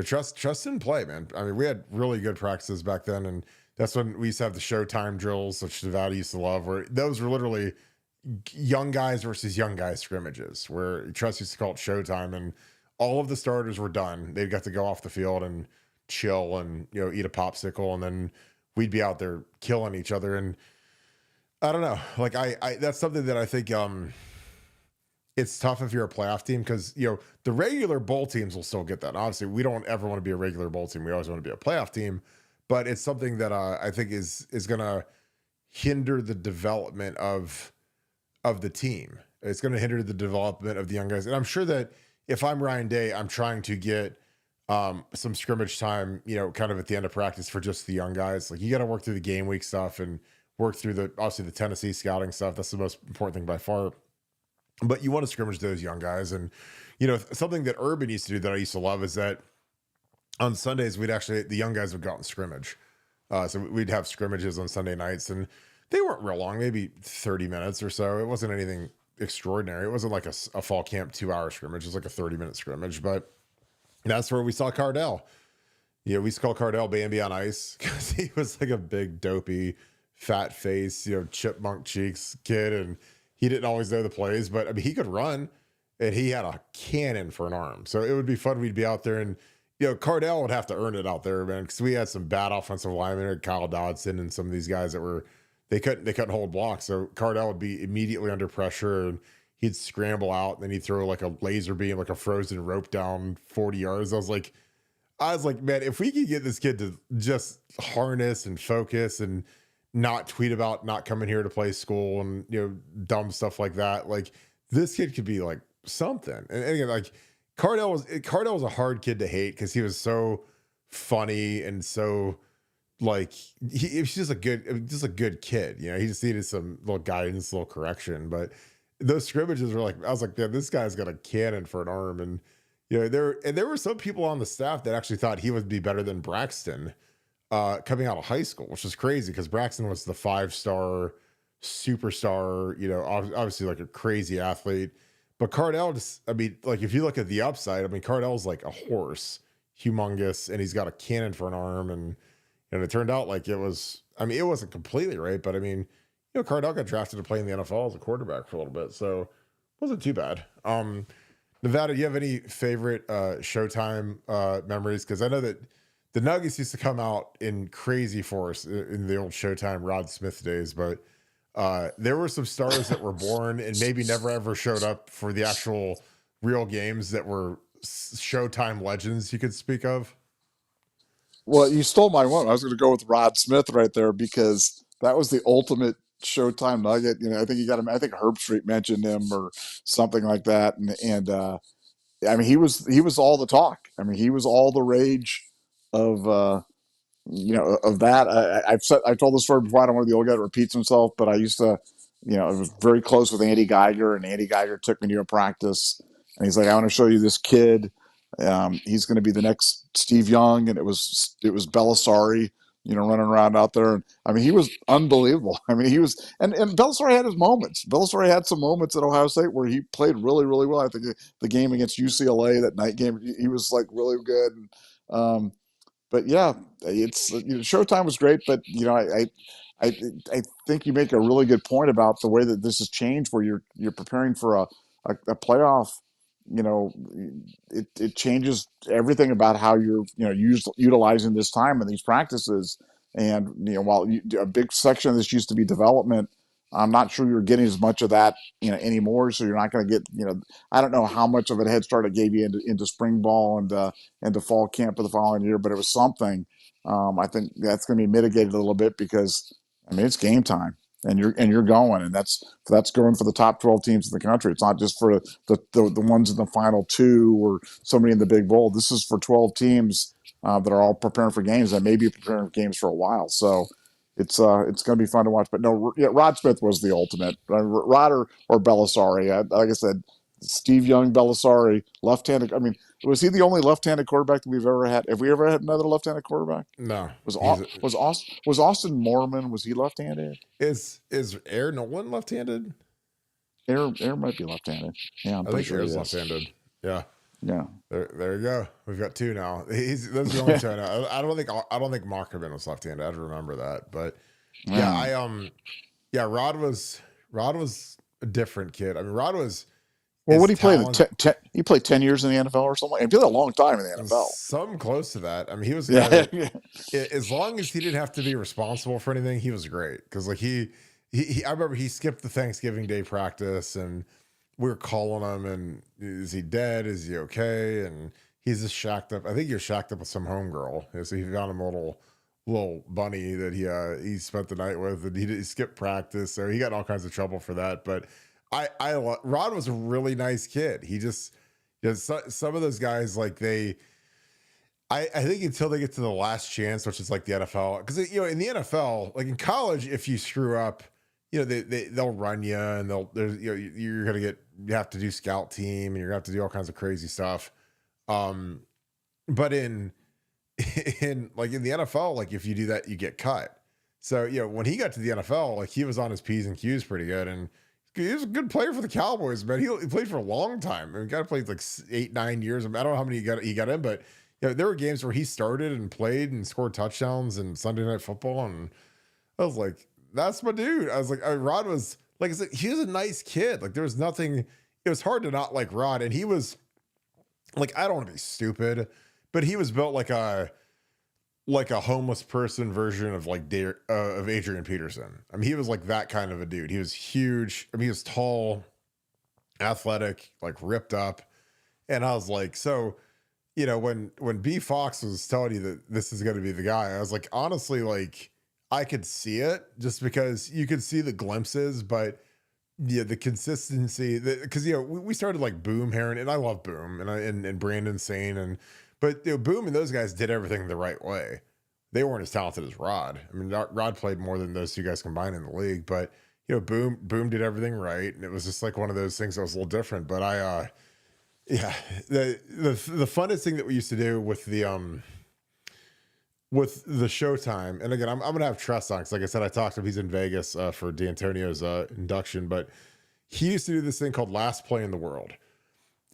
trust didn't play, man. I mean, we had really good practices back then, and that's when we used to have the Showtime drills, which Nevada used to love, where those were literally young guys versus young guys scrimmages, where Trust used to call it Showtime, and all of the starters were done. They got to go off the field and chill and eat a popsicle, and then we'd be out there killing each other. And I don't know, like I that's something that I think it's tough if you're a playoff team because the regular bowl teams will still get that. Obviously, we don't ever want to be a regular bowl team. We always want to be a playoff team. But it's something that I think is going to hinder the development of the team. It's going to hinder the development of the young guys. And I'm sure that if I'm Ryan Day, I'm trying to get some scrimmage time, kind of at the end of practice for just the young guys. Like you got to work through the game week stuff and work through obviously the Tennessee scouting stuff. That's the most important thing by far. But you want to scrimmage those young guys. And, something that Urban used to do that I used to love is that on Sundays, the young guys would go out and scrimmage. So we'd have scrimmages on Sunday nights, and they weren't real long, maybe 30 minutes or so. It wasn't anything extraordinary. It wasn't like a fall camp 2-hour scrimmage. It was like a 30-minute scrimmage, but that's where we saw Cardell. You know, we used to call Cardell Bambi on ice because he was like a big, dopey, fat face, you know, chipmunk cheeks kid. And he didn't always know the plays, but I mean, he could run and he had a cannon for an arm. So it would be fun. We'd be out there and, you know, Cardell would have to earn it out there, man, because we had some bad offensive linemen, like Kyle Dodson and some of these guys that were, they couldn't hold blocks. So Cardell would be immediately under pressure and he'd scramble out and then he'd throw like a laser beam, like a frozen rope down 40 yards. I was like, man, if we could get this kid to just harness and focus and not tweet about not coming here to play school and, you know, dumb stuff like that, like this kid could be like something. And again, like Cardell was a hard kid to hate because he was so funny and so like he was just a good kid. You know, he just needed some little guidance, little correction. But those scrimmages were like, I was like, yeah, this guy's got a cannon for an arm. And you know, there were some people on the staff that actually thought he would be better than Braxton coming out of high school, which is crazy because Braxton was the 5-star superstar, you know, obviously like a crazy athlete. But Cardell just, I mean, like if you look at the upside, I mean, Cardell's like a horse, humongous, and he's got a cannon for an arm. And it turned out like it was, I mean, it wasn't completely right, but I mean, you know, Cardell got drafted to play in the NFL as a quarterback for a little bit. So it wasn't too bad. Nevada, do you have any favorite Showtime memories? Because I know that the Nuggets used to come out in crazy force in the old Showtime Rod Smith days, but there were some stars that were born and maybe never ever showed up for the actual real games that were Showtime legends you could speak of. Well, you stole my one. I was going to go with Rod Smith right there because that was the ultimate Showtime nugget. You know, I think you got him. I think Herb Street mentioned him or something like that. And I mean, he was all the talk. I mean, he was all the rage of of that. I've told this story before. I don't want the old guy that repeats himself, but I used to, I was very close with Andy Geiger, and Andy Geiger took me to a practice, and he's like, "I want to show you this kid. He's going to be the next Steve Young," and it was Belisari, running around out there. And I mean, he was unbelievable. I mean, he was, and Belisari had his moments. Belisari had some moments at Ohio State where he played really, really well. I think the game against UCLA, that night game, he was like really good. But yeah, it's Showtime was great, but I I think you make a really good point about the way that this has changed, where you're preparing for a playoff. You know, it changes everything about how you're utilizing this time in these practices. And while a big section of this used to be development, I'm not sure you're getting as much of that anymore. So you're not going to get I don't know how much of a head start it gave you into spring ball and the fall camp of the following year, but it was something. I think that's going to be mitigated a little bit because I mean it's game time and you're going, and that's going for the top 12 teams in the country. It's not just for the ones in the final two or somebody in the big bowl. This is for 12 teams that are all preparing for games and maybe preparing for games for a while. So it's going to be fun to watch. But no, yeah, Rod Smith was the ultimate. Rod or Belisari. Like I said, Steve Young, Belisari, left-handed. I mean, was he the only left-handed quarterback that we've ever had? Have we ever had another left-handed quarterback? No, Was Austin Mormon? Was he left-handed? is Air Nolan left-handed? Air might be left-handed. Yeah, I'm I pretty think sure Air's he is. left-handed. Yeah. Yeah. There you go. We've got two now. Those are the only two I know. I don't think Markovin was left-handed. I don't remember that, but Rod was a different kid. I mean, Rod was. Well, what he played? He played 10 years in the NFL or something. He played a long time in the NFL. Something close to that. I mean, he was a guy Yeah. that, as long as he didn't have to be responsible for anything, he was great. Because like he, I remember he skipped the Thanksgiving Day practice, and we were calling him, and is he dead? Is he okay? And he's just shacked up. I think he was shacked up with some homegirl. So he found him a little bunny that he spent the night with, and he skipped practice, so he got in all kinds of trouble for that. But Rod was a really nice kid. He just, some of those guys, like I think until they get to the last chance, which is like the NFL, because in the NFL, like in college, if you screw up, they'll run you, and you have to do scout team, and you're gonna have to do all kinds of crazy stuff. But in the NFL, like if you do that, you get cut. So when he got to the NFL, like he was on his P's and Q's pretty good, and he was a good player for the Cowboys, man. He played for a long time. I mean, guy played like 8-9 years. I don't know how many he got in, but there were games where he started and played and scored touchdowns in Sunday Night Football, and I was like, that's my dude. I was like, Rod was like I said, he was a nice kid. Like there was nothing. It was hard to not like Rod, and he was like, I don't want to be stupid, but he was built like a homeless person version of of Adrian Peterson. I mean, he was like that kind of a dude. He was huge. I mean, he was tall, athletic, like ripped up. And I was like, so, when B Fox was telling you that this is going to be the guy, I was like, honestly, like I could see it just because you could see the glimpses, but yeah, the consistency, because we started like Boom Heron, and I love Boom, and Brandon Sane, but Boom and those guys did everything the right way. They weren't as talented as Rod. I mean, Rod played more than those two guys combined in the league, but Boom did everything right, and it was just like one of those things that was a little different. But yeah, the funnest thing that we used to do with the Showtime, and again, I'm gonna have Tress on because, like I said, I talked to him. He's in Vegas for D'Antonio's induction, but he used to do this thing called Last Play in the World,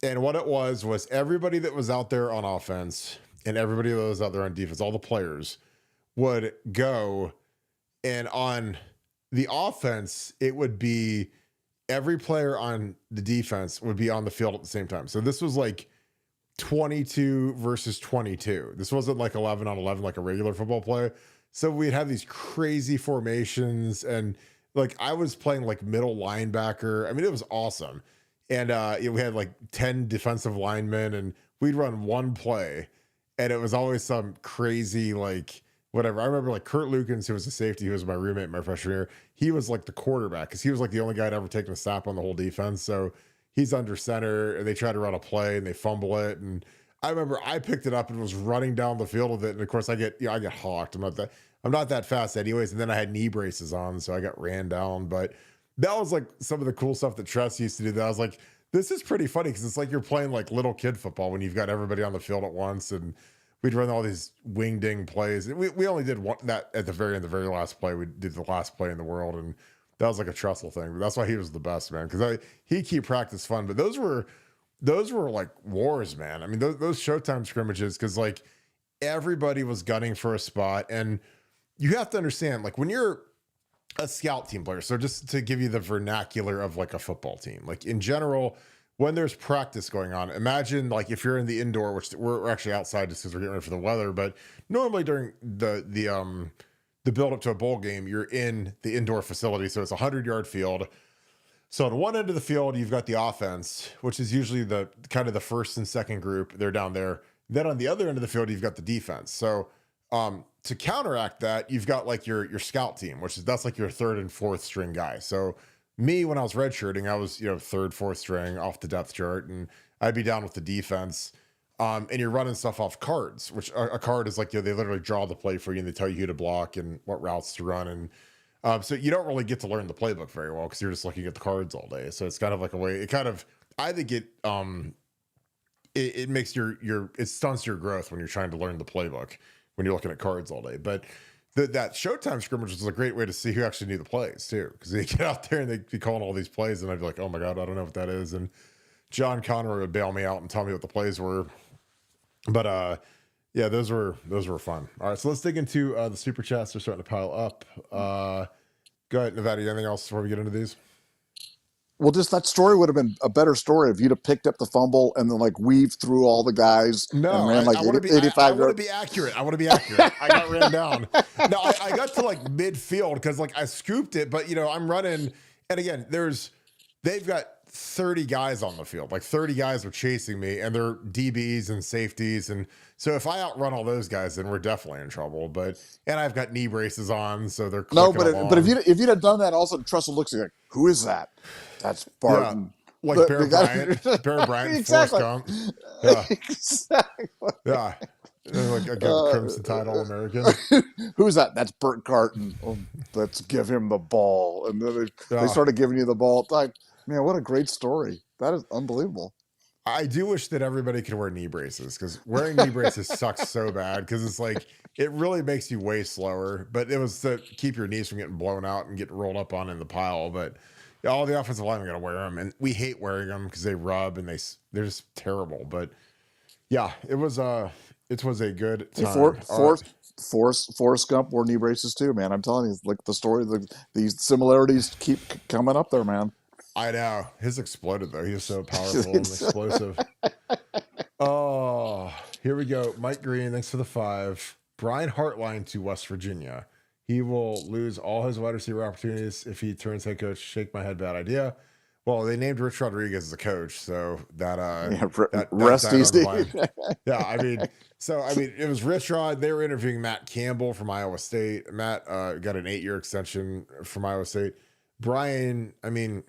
and what it was everybody that was out there on offense and everybody that was out there on defense, all the players would go, and on the offense, it would be every player on the defense would be on the field at the same time. So this was like 22 versus 22. This wasn't like 11 on 11 like a regular football play. So we'd have these crazy formations, and like I was playing like middle linebacker. I mean, it was awesome. And we had like 10 defensive linemen, and we'd run one play, and it was always some crazy like whatever. I remember like Kurt Lukens, who was a safety, who was my roommate my freshman year. He was like the quarterback because he was like the only guy I'd ever taken a snap on the whole defense. So he's under center, and they try to run a play and they fumble it. And I remember I picked it up and was running down the field with it. And of course I get hawked. I'm not that fast anyways. And then I had knee braces on, so I got ran down. But that was like some of the cool stuff that Tress used to do. That I was like, this is pretty funny because it's like you're playing like little kid football when you've got everybody on the field at once. And we'd run all these wing ding plays. We only did that at the very end, the very last play. We did the last play in the world, and that was like a Tressel thing. But that's why he was the best, man. Because he keep practice fun. But those were like wars, man. I mean, those Showtime scrimmages, because like everybody was gunning for a spot, and you have to understand, like when you're a scout team player. So just to give you the vernacular of like a football team, like in general, when there's practice going on, imagine like if you're in the indoor, which we're actually outside just because we're getting ready for the weather, but normally during the build up to a bowl game, you're in the indoor facility. So it's a 100-yard field. So on one end of the field, you've got the offense, which is usually the kind of the first and second group. They're down there. Then on the other end of the field, you've got the defense. So to counteract that, you've got like your scout team, that's like your third and fourth string guy. So me, when I was redshirting, I was, third, fourth string off the depth chart, and I'd be down with the defense. And you're running stuff off cards, which a card is like, they literally draw the play for you and they tell you who to block and what routes to run. And so you don't really get to learn the playbook very well because you're just looking at the cards all day. So it's kind of like a way, I think it makes it stunts your growth when you're trying to learn the playbook when you're looking at cards all day. But that Showtime scrimmage was a great way to see who actually knew the plays too, because they get out there and they'd be calling all these plays, and I'd be like, oh my God, I don't know what that is. And John Conroy would bail me out and tell me what the plays were. But yeah, those were fun. All right, so let's dig into the super chats. They're starting to pile up. Go ahead, Nevada. Anything else before we get into these? Well, just that story would have been a better story if you'd have picked up the fumble and then like weaved through all the guys and ran like 85 I want to be accurate. I got ran down. No, I got to like midfield because like I scooped it, but I'm running. And again, they've got 30 guys on the field. Like 30 guys are chasing me, and they're DBs and safeties. And so if I outrun all those guys, then we're definitely in trouble. And I've got knee braces on, so they're but if you'd have done that, also Tressel looks like, who is that? That's Barton. Yeah, like Bear Bryant, exactly. Forrest Gump. Yeah. Exactly. Yeah. Like a Crimson Tide All-American. Who's that? That's Burt Carton. Oh, let's give him the ball. And then they started giving you the ball. Like, man, what a great story. That is unbelievable. I do wish that everybody could wear knee braces, because wearing knee braces sucks so bad, because it's like it really makes you way slower. But it was to keep your knees from getting blown out and getting rolled up on in the pile. But all the offensive linemen got to wear them, and we hate wearing them because they rub and they're just terrible. But yeah, it was it was a good Hey, time. All right. Forrest Gump wore knee braces too, man. I'm telling you, like the story, these similarities keep coming up there, man. I know his exploded though. He was so powerful and explosive. Oh, here we go. Mike Green, thanks for the 5. Brian Hartline to West Virginia. He will lose all his wide receiver opportunities if he turns head coach. Shake my head, bad idea. Well, they named Rich Rodriguez as the coach, so Yeah, that rest died on the easy. vine. Yeah, I mean, it was Rich Rod. They were interviewing Matt Campbell from Iowa State. Matt got an 8-year extension from Iowa State. Brian, I mean,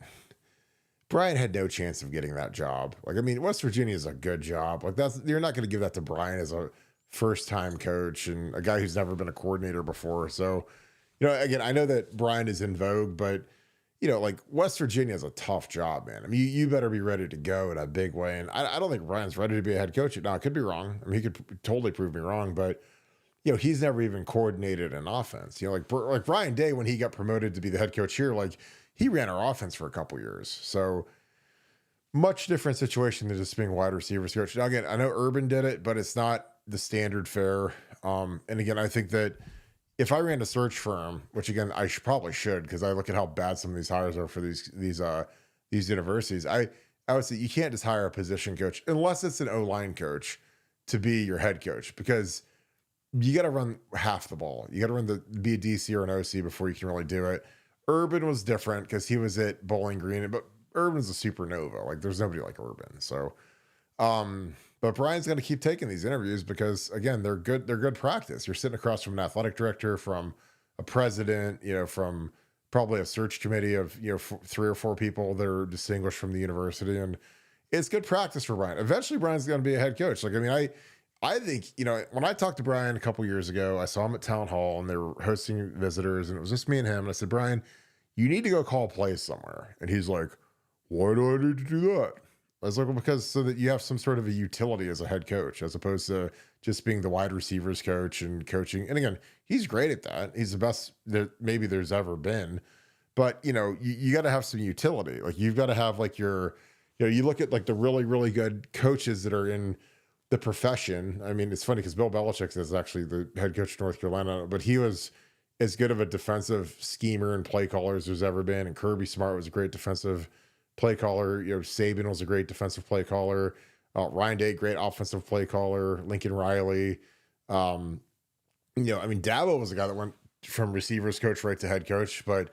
Brian had no chance of getting that job. Like, I mean, West Virginia is a good job. Like, you're not going to give that to Brian as a first-time coach and a guy who's never been a coordinator before. So, again, I know that Brian is in vogue, but like West Virginia is a tough job, man. I mean, you better be ready to go in a big way. And I don't think Brian's ready to be a head coach. Now, I could be wrong. I mean, he could totally prove me wrong, but he's never even coordinated an offense. Like Ryan Day, when he got promoted to be the head coach here, like he ran our offense for a couple years. So much different situation than just being wide receivers coach. Now, again, I know Urban did it, but it's not the standard fare. And again, I think that if I ran a search firm, which again I probably should, because I look at how bad some of these hires are for these universities, I would say you can't just hire a position coach unless it's an O-line coach to be your head coach, because you got to run half the ball. You got to be a DC or an OC before you can really do it. Urban was different because he was at Bowling Green, but Urban's a supernova. Like there's nobody like Urban. So, but Brian's going to keep taking these interviews because again, they're good practice. You're sitting across from an athletic director, from a president, from probably a search committee of, 3 or 4 people that are distinguished from the university. And it's good practice for Brian. Eventually Brian's going to be a head coach. Like, I mean, I think, when I talked to Brian a couple years ago, I saw him at town hall and they were hosting visitors and it was just me and him. And I said, Brian, you need to go call plays somewhere. And he's like, why do I need to do that? I was like, well, because so that you have some sort of a utility as a head coach, as opposed to just being the wide receivers coach and coaching. And again, he's great at that. He's the best that maybe there's ever been. But, you got to have some utility. Like you've got to have like you look at like the really, really good coaches that are in the profession. I mean, it's funny because Bill Belichick is actually the head coach of North Carolina, but he was as good of a defensive schemer and play caller as there's ever been. And Kirby Smart was a great defensive play caller. Saban was a great defensive play caller. Ryan Day, great offensive play caller. Lincoln Riley. I mean, Dabo was a guy that went from receivers coach right to head coach, but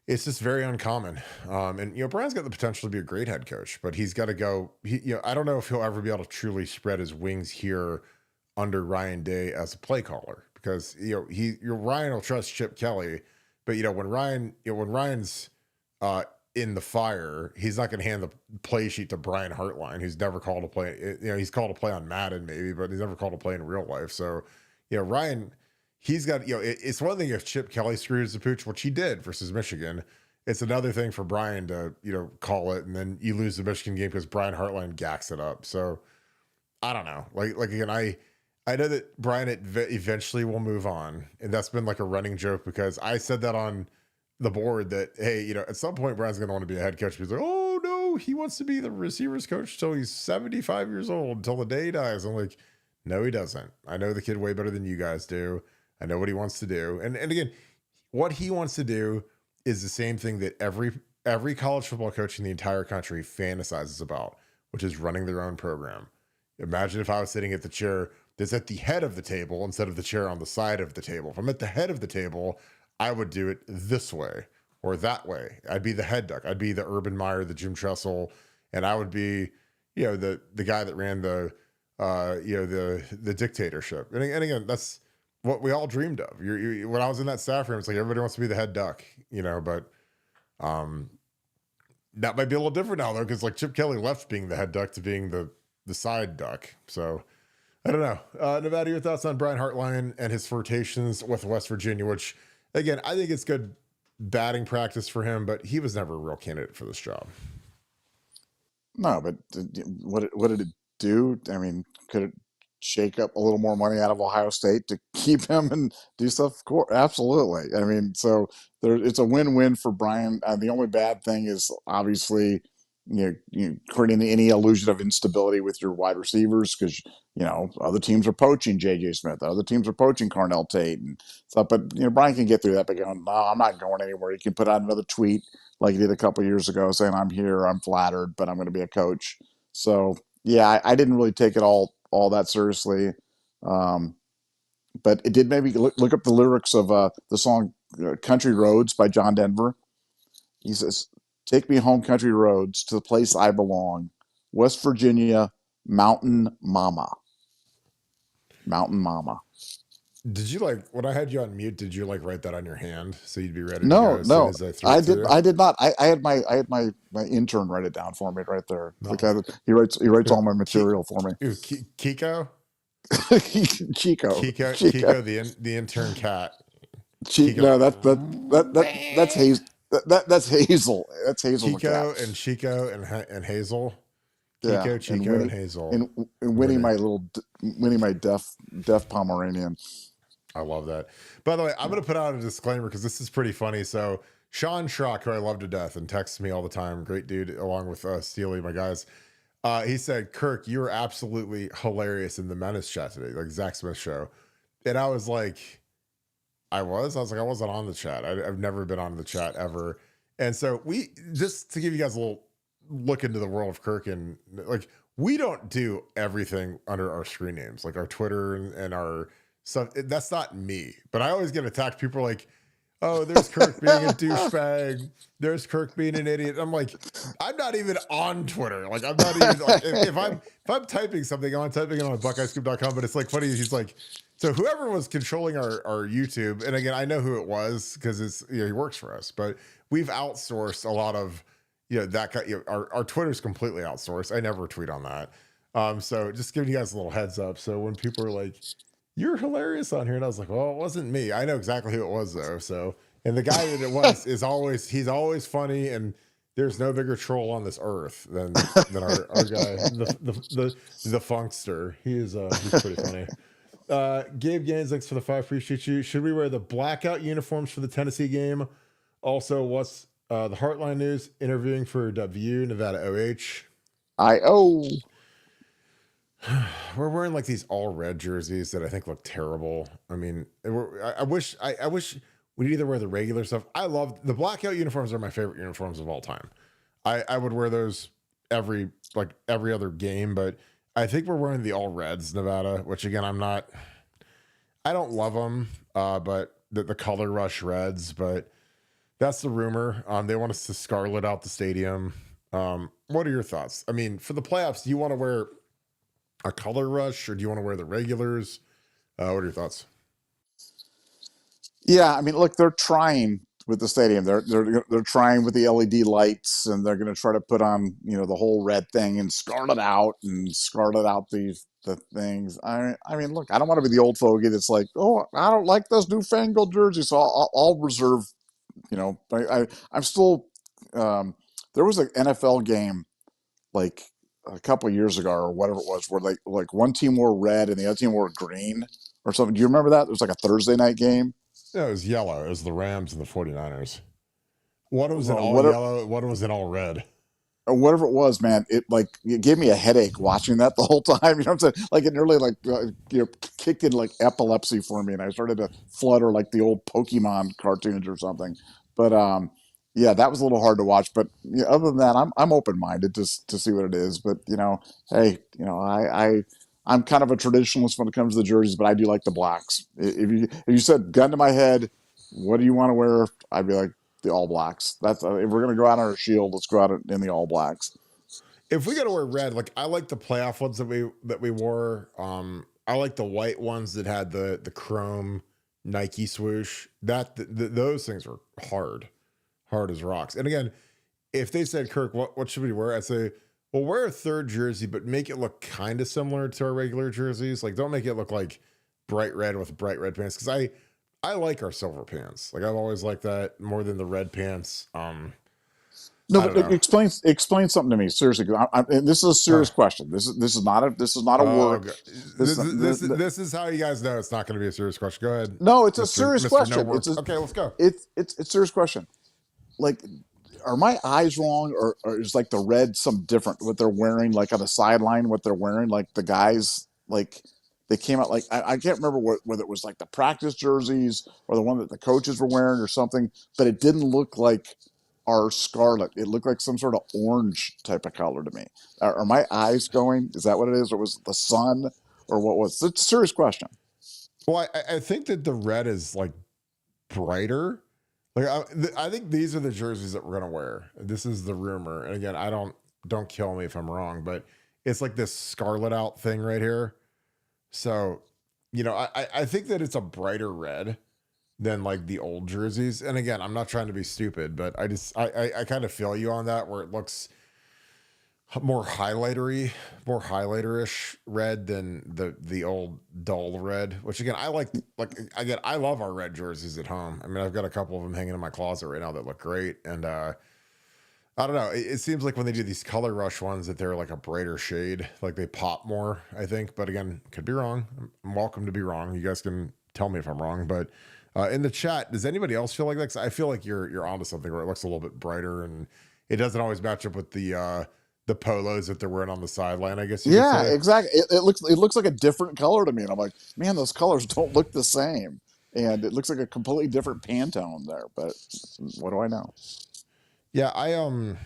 it's just very uncommon. And Brian's got the potential to be a great head coach, but he's got to go. I don't know if he'll ever be able to truly spread his wings here under Ryan Day as a play caller, because Ryan will trust Chip Kelly, but when Ryan's in the fire, he's not going to hand the play sheet to Brian Hartline, who's never called a play. He's called a play on Madden maybe, but he's never called a play in real life. So, Ryan, he's got, it's one thing if Chip Kelly screws the pooch, which he did versus Michigan. It's another thing for Brian to, call it, and then you lose the Michigan game because Brian Hartline gacks it up. So I don't know. Like again, I know that Brian eventually will move on, and that's been like a running joke because I said that on the board that, hey, at some point Brian's going to want to be a head coach. He's like, oh no, he wants to be the receivers coach till he's 75 years old, until the day he dies. I'm like, no, he doesn't. I know the kid way better than you guys do. I know what he wants to do. And again, what he wants to do is the same thing that every college football coach in the entire country fantasizes about, which is running their own program. Imagine if I was sitting at the chair that's at the head of the table instead of the chair on the side of the table. If I'm at the head of the table, I would do it this way or that way. I'd be the head duck. I'd be the Urban Meyer, the Jim Tressel, and I would be, the guy that ran the dictatorship. And again, that's what we all dreamed of. When I was in that staff room, it's like everybody wants to be the head duck, but that might be a little different now though, because like Chip Kelly left being the head duck to being the side duck. So I don't know. Nevada, your thoughts on Brian Hartline and his flirtations with West Virginia, which again, I think it's good batting practice for him, but he was never a real candidate for this job. No, but what did it do? I mean, could it shake up a little more money out of Ohio State to keep him and do stuff? Of course, absolutely. I mean, so it's a win-win for Brian. The only bad thing is obviously creating any illusion of instability with your wide receivers because other teams are poaching J.J. Smith, other teams are poaching Carnell Tate and stuff. But Brian can get through that by going, "No, I'm not going anywhere." He can put out another tweet like he did a couple of years ago saying, "I'm here, I'm flattered, but I'm going to be a coach." So yeah, I didn't really take it all that seriously. Um, but it did maybe look up the lyrics of the song "Country Roads" by John Denver. He says, "Take me home, country roads, to the place I belong, West Virginia, Mountain Mama." Mountain Mama. Did you when I had you on mute? Did you write that on your hand so you'd be ready to go No, as soon no, as I threw it to you? I did not. I had my intern write it down for me right there. No. The guy that he writes all my material for me. Kiko, Chico, Kiko, the intern cat. Kiko. No, that's Hazel. That's Hazel. That's Hazel the cat. Kiko and Chico and Hazel. Yeah, Kiko, Chico, and Hazel. And Winnie, my deaf Pomeranian. I love that. By the way, I'm going to put out a disclaimer because this is pretty funny. So Sean Schrock, who I love to death and texts me all the time, great dude, along with Steely, my guys. He said, "Kirk, you were absolutely hilarious in the Menace chat today, like Zach Smith show." And I was like, I wasn't on the chat. I've never been on the chat ever. And so just to give you guys a little look into the world of Kirk, and we don't do everything under our screen names, like our Twitter and our stuff. That's not me, but I always get attacked. People are like, "Oh, there's Kirk being a douchebag. There's Kirk being an idiot." I'm like, I'm not even on Twitter. I'm not even if I'm typing something, I'm typing it on BuckeyeScoop.com. But it's funny. He's like, so whoever was controlling our YouTube, and again, I know who it was because it's he works for us, but we've outsourced a lot of that kind. Our Twitter's completely outsourced. I never tweet on that. So just giving you guys a little heads up. So when people are like, "You're hilarious on here," and I was like, "Well, it wasn't me. I know exactly who it was though." So, and the guy that it was he's always funny, and there's no bigger troll on this earth than our guy, the funkster. He's pretty funny. Gabe Gaines, thanks for the 5. Appreciate you. Should we wear the blackout uniforms for the Tennessee game? Also, what's the Hartline news? Interviewing for W Nevada OH. We're wearing these all red jerseys that I think look terrible. I mean, I wish we'd either wear the regular stuff. I love the blackout uniforms, are my favorite uniforms of all time. I would wear those every other game, but I think we're wearing the all reds Nevada, which again, I don't love them, but the color rush reds, but that's the rumor. They want us to scarlet out the stadium. What are your thoughts? I mean, for the playoffs, do you want to wear a color rush or do you want to wear the regulars? What are your thoughts? Yeah, I mean, look, they're trying with the stadium. They're trying with the LED lights, and they're going to try to put on the whole red thing and scarlet out the things. I mean, look, I don't want to be the old fogey that's like, "Oh, I don't like those newfangled jerseys," so I'll reserve. I'm still. There was an NFL game like a couple of years ago or whatever it was, where like one team wore red and the other team wore green or something. Do you remember that? It was like a Thursday night game. Yeah, it was yellow. It was the Rams and the 49ers. One was in all yellow, one was in all red. Or whatever it was, man, it gave me a headache watching that the whole time. You know what I'm saying? It nearly kicked in epilepsy for me, and I started to flutter like the old Pokemon cartoons or something. But yeah, that was a little hard to watch. But other than that, I'm open minded to see what it is. But hey, I'm kind of a traditionalist when it comes to the jerseys, but I do like the blacks. If you said gun to my head, what do you want to wear? I'd be like the All Blacks. That's if we're gonna go out on our shield, let's go out in the All Blacks. If we got to wear red, I like the playoff ones that we wore. I like the white ones that had the chrome Nike swoosh. Those things were hard as rocks. And again, if they said, "Kirk, what should we wear?" I'd say, well, wear a third jersey, but make it look kind of similar to our regular jerseys. Don't make it look like bright red with bright red pants. Because I like our silver pants. I've always liked that more than the red pants. No, but explain something to me seriously. And this is a serious question. This is not a work. Okay. This is how you guys know it's not going to be a serious question. Go ahead. No, it's a serious question. Okay, let's go. It's a serious question. are my eyes wrong, or is like the red some different what they're wearing, like on the sideline, what they're wearing, like the guys, like they came out like I can't remember whether it was like the practice jerseys or the one that the coaches were wearing or something, but it didn't look like our scarlet. It looked like some sort of orange type of color to me. Are my eyes going? Is that what it is, or was it the sun, or what was? It's a serious question. Well, I think that the red is like brighter. Like I think these are the jerseys that we're gonna wear. This is the rumor, and again, I don't kill me if I'm wrong, but it's like this scarlet out thing right here. So, I think that it's a brighter red than like the old jerseys. And again, I'm not trying to be stupid, but I kind of feel you on that where it looks more highlighterish red than the old dull red. Which again, I like again, I love our red jerseys at home. I mean, I've got a couple of them hanging in my closet right now that look great, and I don't know. It seems like when they do these color rush ones that they're like a brighter shade, like they pop more, I think. But again, could be wrong. I'm welcome to be wrong. You guys can tell me if I'm wrong. But in the chat, does anybody else feel like that? 'Cause I feel like you're onto something where it looks a little bit brighter and it doesn't always match up with the polos that they're wearing on the sideline, I guess you could Yeah, say. exactly. It looks like a different color to me, and I'm like, man, those colors don't look the same, and it looks like a completely different Pantone there. But what do I know? Yeah, I don't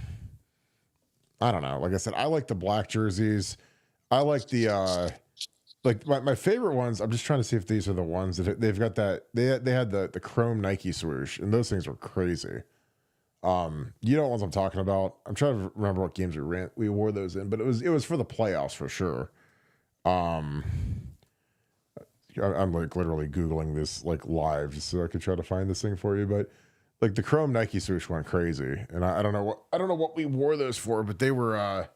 know. Like I said, I like the black jerseys. I like the like my favorite ones. I'm just trying to see if these are the ones that they've got that they had the chrome Nike swoosh, and those things were crazy. You know what ones I'm talking about. I'm trying to remember what games we wore those in, but it was for the playoffs for sure. Um, I'm like literally googling this like live just so I could try to find this thing for you, but like the chrome Nike swoosh went crazy, and I don't know what we wore those for, but they were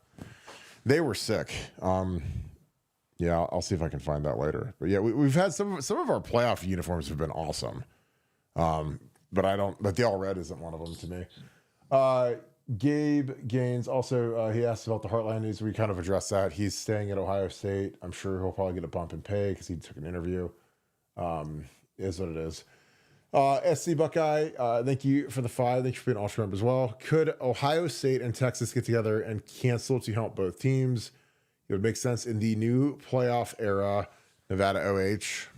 sick. Yeah, I'll see if I can find that later. But yeah, we've had some of our playoff uniforms have been awesome. But I don't. But the all red isn't one of them to me. Uh, Gabe Gaines also he asked about the Hartline news. We kind of addressed that. He's staying at Ohio State. I'm sure he'll probably get a bump in pay because he took an interview. Is what it is. SC Buckeye, thank you for the 5. Thank you for being an ultra member as well. Could Ohio State and Texas get together and cancel to help both teams? It would make sense in the new playoff era. Nevada OH.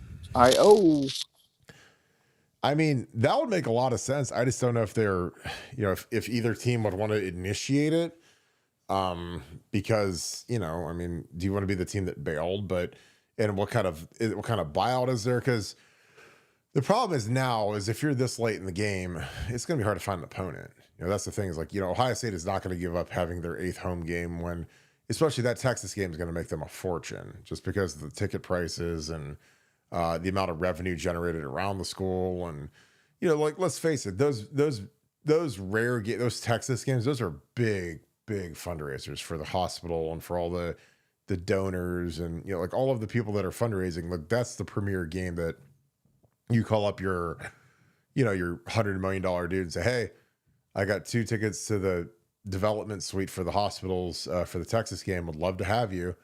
I mean, that would make a lot of sense. I just don't know if they're, if either team would want to initiate it. Because, I mean, do you want to be the team that bailed? And what kind of buyout is there? Because the problem is if you're this late in the game, it's going to be hard to find an opponent. That's the thing is like, Ohio State is not going to give up having their 8th home game when, especially that Texas game is going to make them a fortune just because of the ticket prices and the amount of revenue generated around the school. And, like, let's face it, those those Texas games, those are big fundraisers for the hospital and for all the donors and, like all of the people that are fundraising. Like that's the premier game that you call up your $100 million dude and say, hey, I got 2 tickets to the development suite for the hospitals for the Texas game. Would love to have you.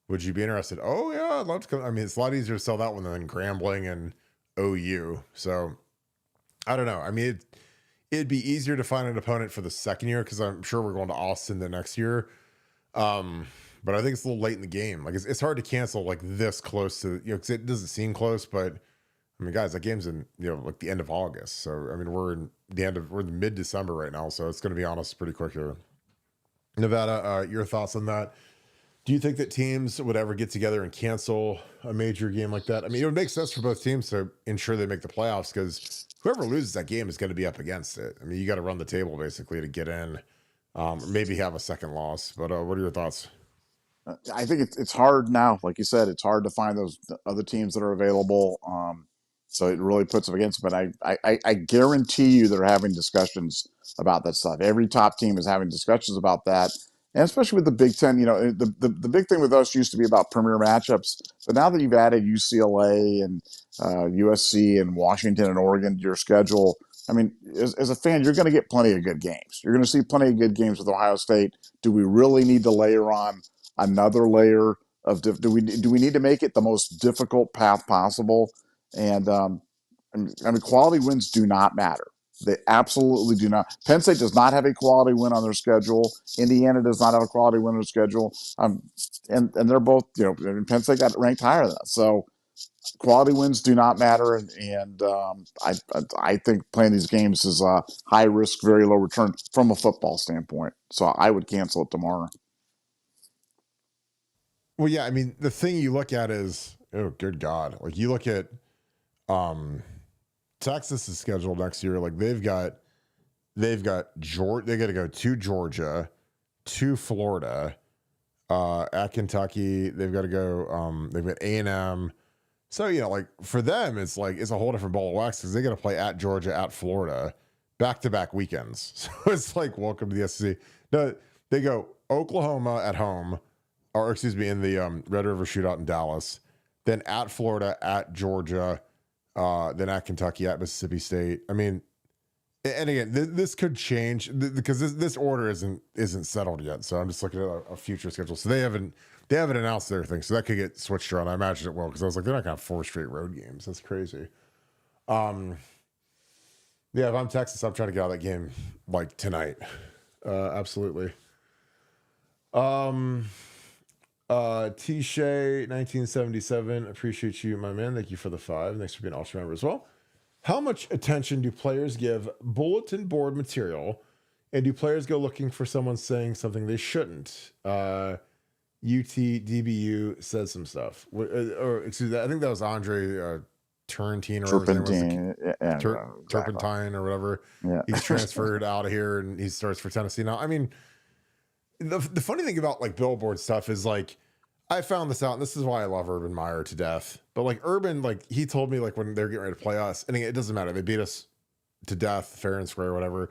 Would you be interested? Oh yeah, I'd love to come. I mean, it's a lot easier to sell that one than Grambling and OU. So I don't know. I mean, it'd be easier to find an opponent for the second year because I'm sure we're going to Austin the next year. But I think it's a little late in the game. Like it's hard to cancel like this close to, because it doesn't seem close, but I mean, guys, that game's in, like the end of August. So, I mean, we're in mid-December right now. So it's going to be honest pretty quick here. Nevada, your thoughts on that? Do you think that teams would ever get together and cancel a major game like that? I mean, it would make sense for both teams to ensure they make the playoffs because whoever loses that game is going to be up against it. I mean, you got to run the table basically to get in, maybe have a second loss. But what are your thoughts? I think it's hard now. Like you said, it's hard to find those other teams that are available. So it really puts them against. But I guarantee you they're having discussions about that stuff. Every top team is having discussions about that. And especially with the Big Ten, the big thing with us used to be about premier matchups. But now that you've added UCLA and USC and Washington and Oregon to your schedule, I mean, as a fan, you're going to get plenty of good games. You're going to see plenty of good games with Ohio State. Do we really need to layer on another layer of do we need to make it the most difficult path possible? And I mean, quality wins do not matter. They absolutely do not. Penn State does not have a quality win on their schedule. Indiana does not have a quality win on their schedule. And they're both, Penn State got ranked higher than us. So quality wins do not matter. I think playing these games is a high risk, very low return from a football standpoint. So I would cancel it tomorrow. Well, yeah, I mean, the thing you look at is, oh, good God. Like, you look at Texas's schedule next year. Like, they've got Georgia. They got to go to Georgia, to Florida, at Kentucky. They've got to go. They've got A&M. So, like, for them, it's a whole different ball of wax because they got to play at Georgia, at Florida, back-to-back weekends. So it's like, welcome to the SEC. No, they go Oklahoma at home, or excuse me, in the Red River Shootout in Dallas, then at Florida, at Georgia, then at Kentucky, at Mississippi State. I mean, and again, this could change because this order isn't settled yet. So I'm just looking at a future schedule. So they haven't announced their thing, so that could get switched around. I imagine it will because I was like, they're not gonna have 4 straight road games. That's crazy. Yeah, if I'm Texas, I'm trying to get out of that game like tonight. Absolutely. T-Shay 1977, appreciate you, my man. Thank you for the 5. Thanks for being an Ultra member as well. How much attention do players give bulletin board material, and do players go looking for someone saying something they shouldn't? UTDBU says some stuff. Or excuse me, I think that was Andre Turrentine or whatever his name was. Turpentine or whatever. Yeah. He's transferred out of here and he starts for Tennessee now. I mean, the funny thing about like billboard stuff is like, I found this out, and this is why I love Urban Meyer to death. But like Urban, like he told me like when they're getting ready to play us, and it doesn't matter, they beat us to death, fair and square, whatever.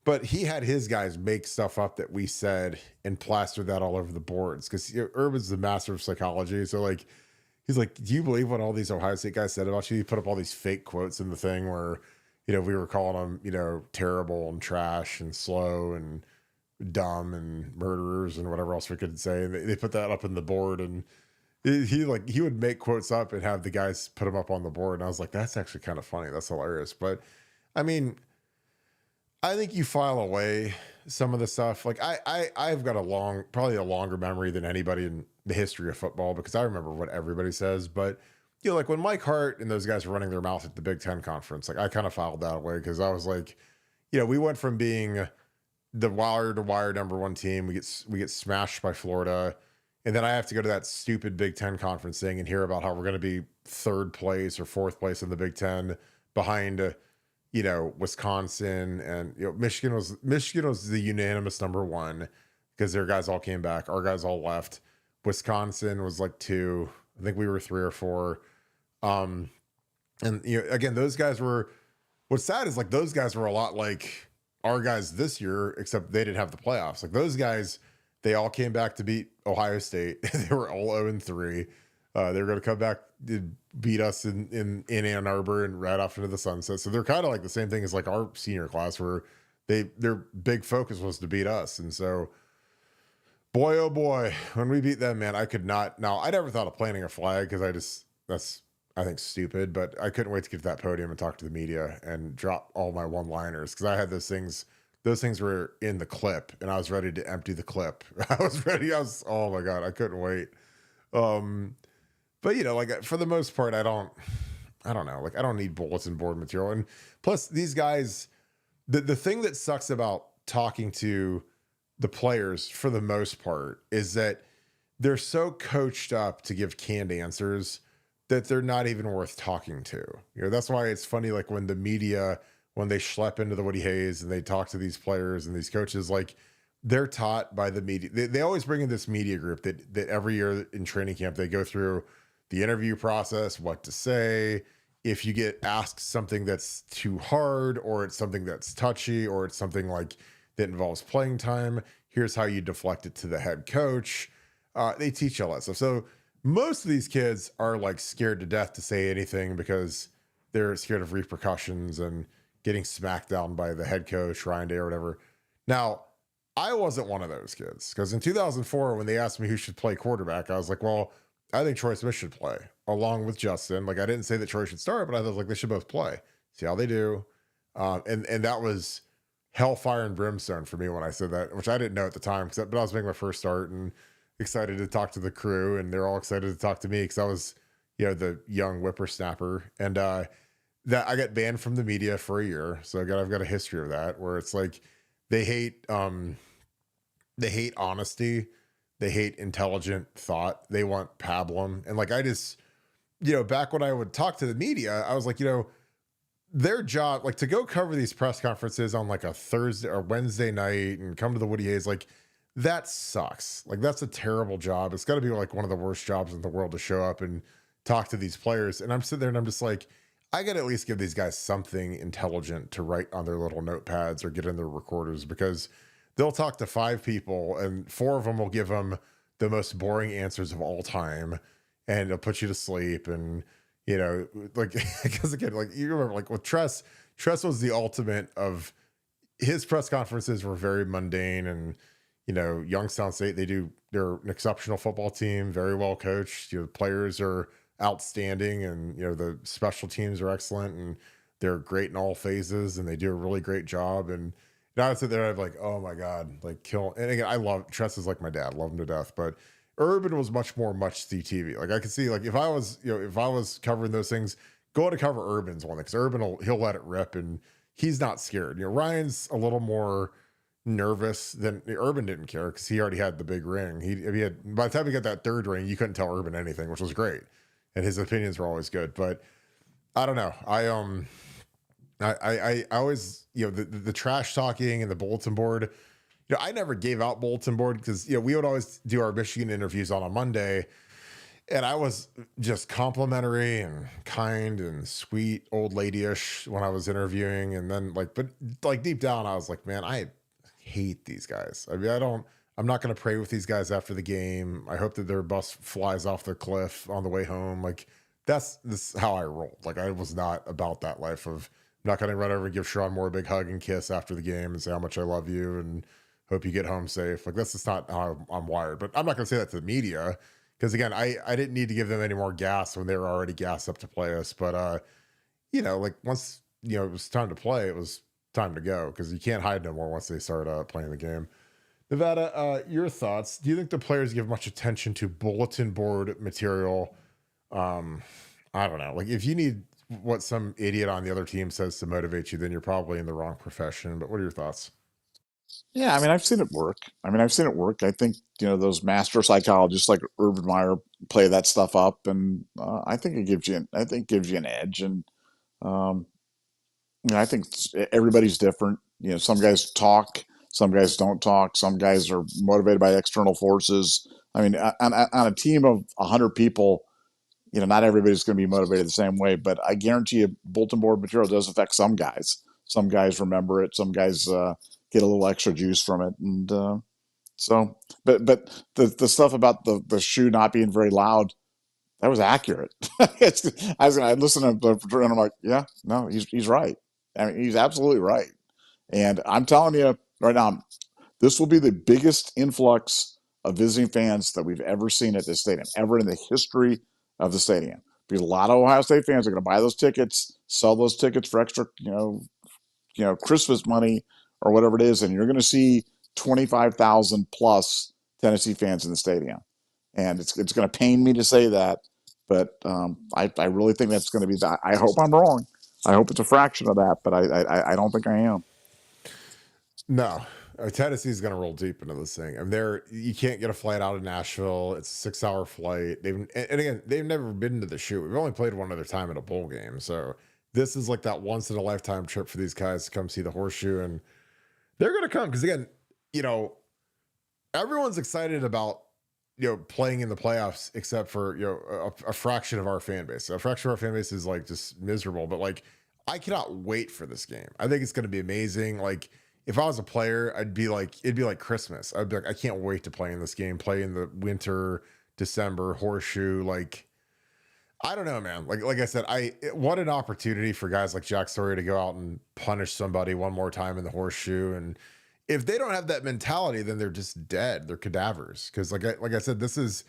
But he had his guys make stuff up that we said and plastered that all over the boards because Urban's the master of psychology. So like, he's like, do you believe what all these Ohio State guys said about you? He put up all these fake quotes in the thing where, we were calling them, terrible and trash and slow and dumb and murderers and whatever else we could say. They put that up in the board, and he would make quotes up and have the guys put them up on the board. And I was like, that's actually kind of funny. That's hilarious. But I mean, I think you file away some of the stuff. Like I've got probably a longer memory than anybody in the history of football because I remember what everybody says. But like when Mike Hart and those guys were running their mouth at the Big Ten conference, like I kind of filed that away because I was like, we went from being the wire to wire #1 team. We get smashed by Florida. And then I have to go to that stupid Big Ten conference thing and hear about how we're going to be 3rd place or 4th place in the Big Ten behind, Wisconsin and, Michigan was the unanimous #1 because their guys all came back. Our guys all left. Wisconsin was like 2. I think we were 3 or 4. And, again, those guys were, what's sad is like, those guys were a lot like our guys this year, except they didn't have the playoffs. Like those guys, they all came back to beat Ohio State. They were all 0-3. They were going to come back to beat us in Ann Arbor and right off into the sunset. So they're kind of like the same thing as like our senior class where their big focus was to beat us. And so, boy, oh boy, when we beat them, man, I could not. Now, I never thought of planting a flag because that's I think stupid, but I couldn't wait to get to that podium and talk to the media and drop all my one-liners because I had those things. Those things were in the clip, and I was ready to empty the clip. Oh my God, I couldn't wait. But like for the most part, I don't know. Like I don't need bulletin board material. And plus these guys, the thing that sucks about talking to the players for the most part is that they're so coached up to give canned answers that they're not even worth talking to. That's why it's funny, like when the media, when they schlep into the Woody Hayes and they talk to these players and these coaches, like they're taught by the media. They always bring in this media group that every year in training camp, they go through the interview process, what to say. If you get asked something that's too hard, or it's something that's touchy, or it's something like that involves playing time, here's how you deflect it to the head coach. They teach all that stuff. So most of these kids are like scared to death to say anything because they're scared of repercussions and getting smacked down by the head coach, Ryan Day or whatever. Now, I wasn't one of those kids because in 2004, when they asked me who should play quarterback, I was like, well, I think Troy Smith should play along with Justin. Like I didn't say that Troy should start, but I was like, they should both play. See how they do. And that was hellfire and brimstone for me when I said that, which I didn't know at the time, but I was making my first start and excited to talk to the crew, and they're all excited to talk to me because I was, the young whippersnapper. And that I got banned from the media for a year, so I've got a history of that, where it's like they hate they hate honesty, they hate intelligent thought, they want pablum, and like I just, back when I would talk to the media, I was like, their job, like to go cover these press conferences on like a Thursday or Wednesday night and come to the Woody Hayes, like that sucks. Like that's a terrible job. It's got to be like one of the worst jobs in the world to show up and talk to these players. And I'm sitting there and I'm just like, I got to at least give these guys something intelligent to write on their little notepads or get in their recorders, because they'll talk to 5 people and 4 of them will give them the most boring answers of all time, and it'll put you to sleep. And like, because again, like you remember, like with Tress was the ultimate of, his press conferences were very mundane. And, Youngstown State, they're an exceptional football team, very well coached. The players are outstanding, and, the special teams are excellent, and they're great in all phases, and they do a really great job. And I would sit there and I'm like, oh my God, like kill. And again, I love Tress is like my dad, love him to death, but Urban was much see TV. Like I could see, like if I was covering those things, go to cover Urban's one, because he'll let it rip, and he's not scared. Ryan's a little more nervous than Urban. Didn't care because he already had the big ring. He had, by the time he got that 3rd ring, you couldn't tell Urban anything, which was great, and his opinions were always good. But I don't know. I always, the trash talking and the bulletin board. I never gave out bulletin board because, we would always do our Michigan interviews on a Monday, and I was just complimentary and kind and sweet old ladyish when I was interviewing. And then but deep down, I was like, man, I hate these guys. I mean, I'm not going to pray with these guys after the game. I hope that their bus flies off the cliff on the way home. Like this is how I rolled. Like I was not about that life of, I'm not going to run over and give Sean Moore a big hug and kiss after the game and say how much I love you and hope you get home safe. Like that's just not how I'm wired. But I'm not going to say that to the media, because again, I didn't need to give them any more gas when they were already gassed up to play us. But like once it was time to play, it was time to go, because you can't hide no more once they start playing the game. Nevada, your thoughts? Do you think the players give much attention to bulletin board material? I don't know. Like if you need what some idiot on the other team says to motivate you, then you're probably in the wrong profession. But what are your thoughts? Yeah, I mean, I've seen it work. I think those master psychologists like Urban Meyer play that stuff up, and I think it gives you an edge. And um, I think everybody's different. Some guys talk, some guys don't talk, some guys are motivated by external forces. I mean, on a team of 100 people, not everybody's going to be motivated the same way. But I guarantee you, bulletin board material does affect some guys. Some guys remember it. Some guys get a little extra juice from it. And but the stuff about the shoe not being very loud, that was accurate. I listened to the, and I'm like, yeah, no, he's right. I mean, he's absolutely right. And I'm telling you right now, this will be the biggest influx of visiting fans that we've ever seen at this stadium, ever in the history of the stadium. Because a lot of Ohio State fans are going to buy those tickets, sell those tickets for extra, Christmas money or whatever it is, and you're going to see 25,000 plus Tennessee fans in the stadium. And it's going to pain me to say that, but I really think that's going to be that. I hope I'm wrong. I hope it's a fraction of that, but I don't think I am. No, Tennessee's going to roll deep into this thing. I mean, you can't get a flight out of Nashville. It's a 6-hour flight. And again, they've never been to the shoot. We've only played one other time at a bowl game, so this is like that once in a lifetime trip for these guys to come see the horseshoe, and they're going to come because again, everyone's excited about playing in the playoffs except for a fraction of our fan base. A fraction of our fan base is like just miserable, but like I cannot wait for this game. I think it's going to be amazing. Like if I was a player, it'd be like Christmas. I'd be like, I can't wait to play in this game, play in the winter, December horseshoe. Like, I don't know, man. Like I said, what an opportunity for guys like Jack Sawyer to go out and punish somebody one more time in the horseshoe. And if they don't have that mentality, then they're just dead. They're cadavers. Because like I said, this is